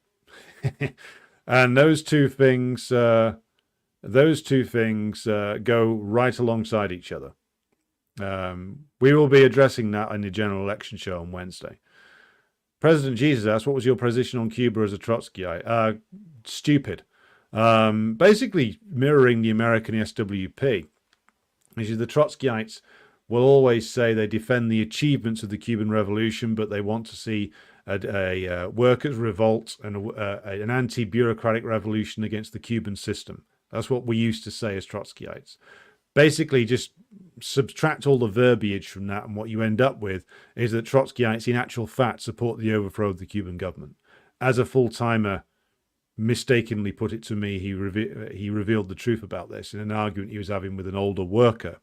And those two things go right alongside each other. We will be addressing that in the general election show on Wednesday. President Jesus asked, what was your position on Cuba as a Trotskyite? Stupid. Basically mirroring the American SWP. The Trotskyites will always say they defend the achievements of the Cuban Revolution, but they want to see a workers' revolt and an anti-bureaucratic revolution against the Cuban system. That's what we used to say as Trotskyites. Basically, just subtract all the verbiage from that, and what you end up with is that Trotskyites, in actual fact, support the overthrow of the Cuban government. As a full-timer mistakenly put it to me, he revealed the truth about this in an argument he was having with an older worker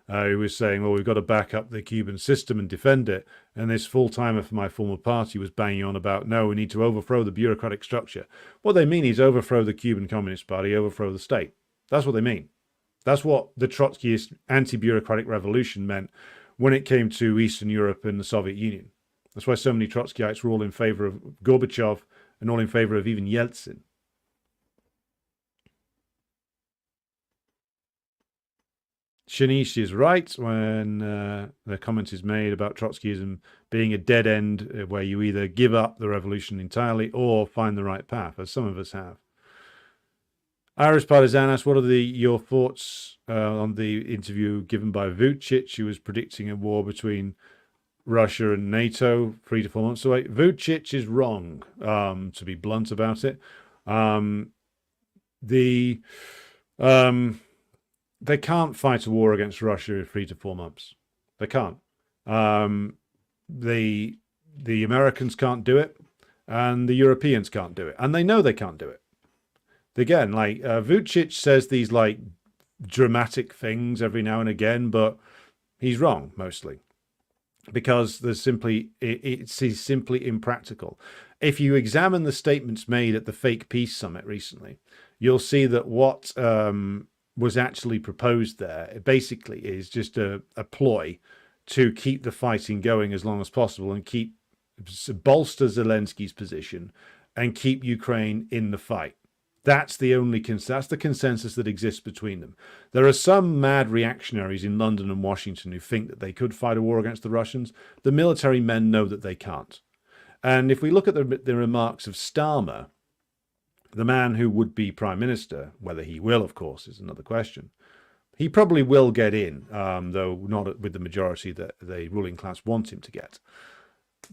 who was saying, well, we've got to back up the Cuban system and defend it. And this full-timer from my former party was banging on about, no, we need to overthrow the bureaucratic structure. What they mean is overthrow the Cuban Communist Party, overthrow the state. That's what they mean. That's what the Trotskyist anti-bureaucratic revolution meant when it came to Eastern Europe and the Soviet Union. That's why so many Trotskyites were all in favor of Gorbachev and all in favor of even Yeltsin. Shanice is right when the comment is made about Trotskyism being a dead end where you either give up the revolution entirely or find the right path, as some of us have. Iris Partisan asked, what are your thoughts on the interview given by Vucic, who was predicting a war between Russia and NATO 3 to 4 months away? Vucic is wrong, to be blunt about it. They can't fight a war against Russia in 3 to 4 months. They can't. The Americans can't do it, and the Europeans can't do it, and they know they can't do it. Again, like Vucic says these like dramatic things every now and again, but he's wrong mostly because there's it's simply impractical. If you examine the statements made at the fake peace summit recently, you'll see that what was actually proposed there, it basically is just a ploy to keep the fighting going as long as possible and bolster Zelensky's position and keep Ukraine in the fight. That's the consensus that exists between them. There are some mad reactionaries in London and Washington who think that they could fight a war against the Russians. The military men know that they can't. And if we look at the remarks of Starmer, the man who would be prime minister, whether he will, of course, is another question. He probably will get in, though not with the majority that the ruling class want him to get.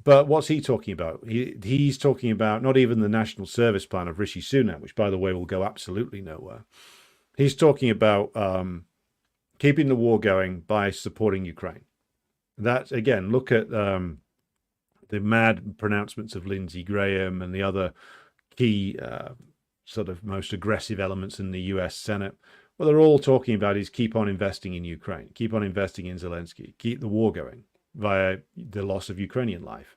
But what's he talking about? He's talking about not even the national service plan of Rishi Sunak, which, by the way, will go absolutely nowhere. He's talking about keeping the war going by supporting Ukraine. That, again, look at the mad pronouncements of Lindsey Graham and the other key sort of most aggressive elements in the US Senate. What they're all talking about is keep on investing in Ukraine, keep on investing in Zelensky, keep the war going via the loss of Ukrainian life.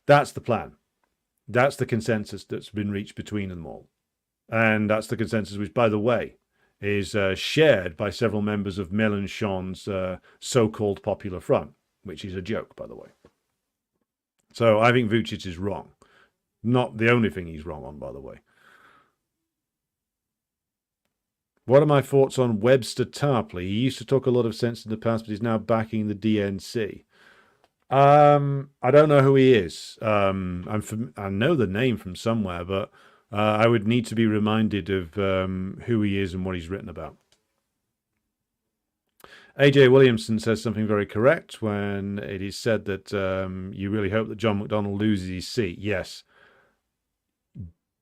That's the plan. That's the consensus that's been reached between them all. And that's the consensus which, by the way, is shared by several members of Mélenchon's so-called Popular Front, which is a joke, by the way. So I think Vucic is wrong. Not the only thing he's wrong on, by the way. What are my thoughts on Webster Tarpley? He used to talk a lot of sense in the past, but he's now backing the DNC. I don't know who he is. I know the name from somewhere, but I would need to be reminded of who he is and what he's written about. AJ Williamson says something very correct when it is said that you really hope that John McDonnell loses his seat. Yes,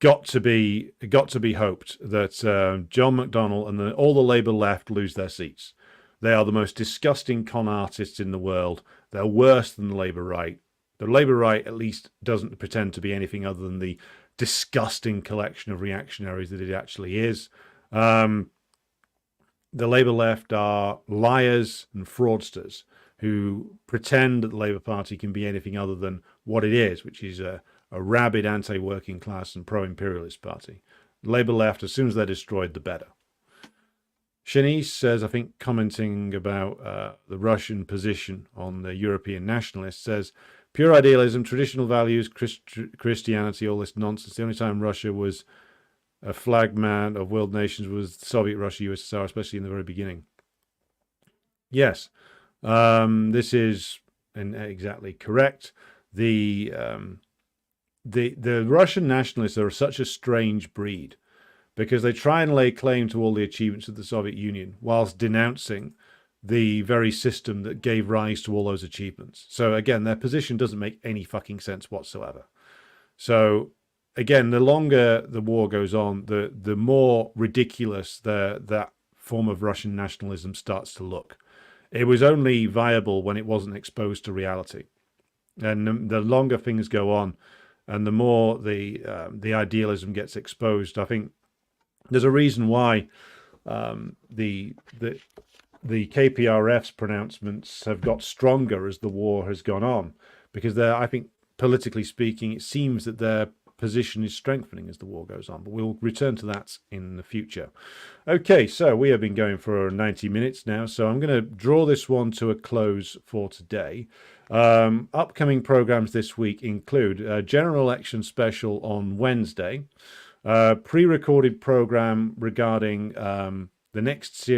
got to be hoped that John McDonnell and all the Labour left lose their seats. They are the most disgusting con artists in the world. They're worse than the Labour right. The Labour right at least doesn't pretend to be anything other than the disgusting collection of reactionaries that it actually is. The Labour left are liars and fraudsters who pretend that the Labour Party can be anything other than what it is, which is a rabid anti-working class and pro-imperialist party. The Labour left, as soon as they're destroyed, the better. Shanice says, I think commenting about the Russian position on the European nationalists, says, pure idealism, traditional values, Christianity, all this nonsense. The only time Russia was a flag man of world nations was Soviet Russia, USSR, especially in the very beginning. Yes, this is exactly correct. The Russian nationalists are such a strange breed because they try and lay claim to all the achievements of the Soviet Union whilst denouncing the very system that gave rise to all those achievements. So again, their position doesn't make any fucking sense whatsoever. So again, the longer the war goes on, the more ridiculous that form of Russian nationalism starts to look. It was only viable when it wasn't exposed to reality. And the longer things go on and the more the idealism gets exposed, I think there's a reason why the KPRF's pronouncements have got stronger as the war has gone on, because I think politically speaking, it seems that their position is strengthening as the war goes on, but we'll return to that in the future. Okay, so we have been going for 90 minutes now, so I'm going to draw this one to a close for today. Upcoming programs this week include a general election special on Wednesday, pre-recorded program regarding the next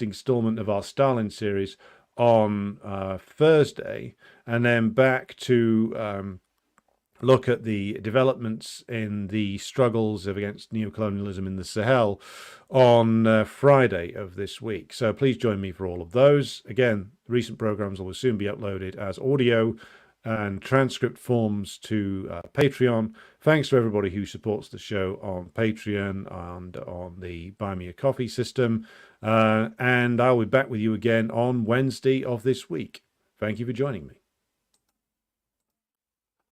installment of our Stalin series on Thursday, and then back to look at the developments in the struggles against neocolonialism in the Sahel on Friday of this week. So please join me for all of those. Again, recent programs will soon be uploaded as audio and transcript forms to Patreon. Thanks to everybody who supports the show on Patreon and on the Buy Me a Coffee system. And I'll be back with you again on Wednesday of this week. Thank you for joining me.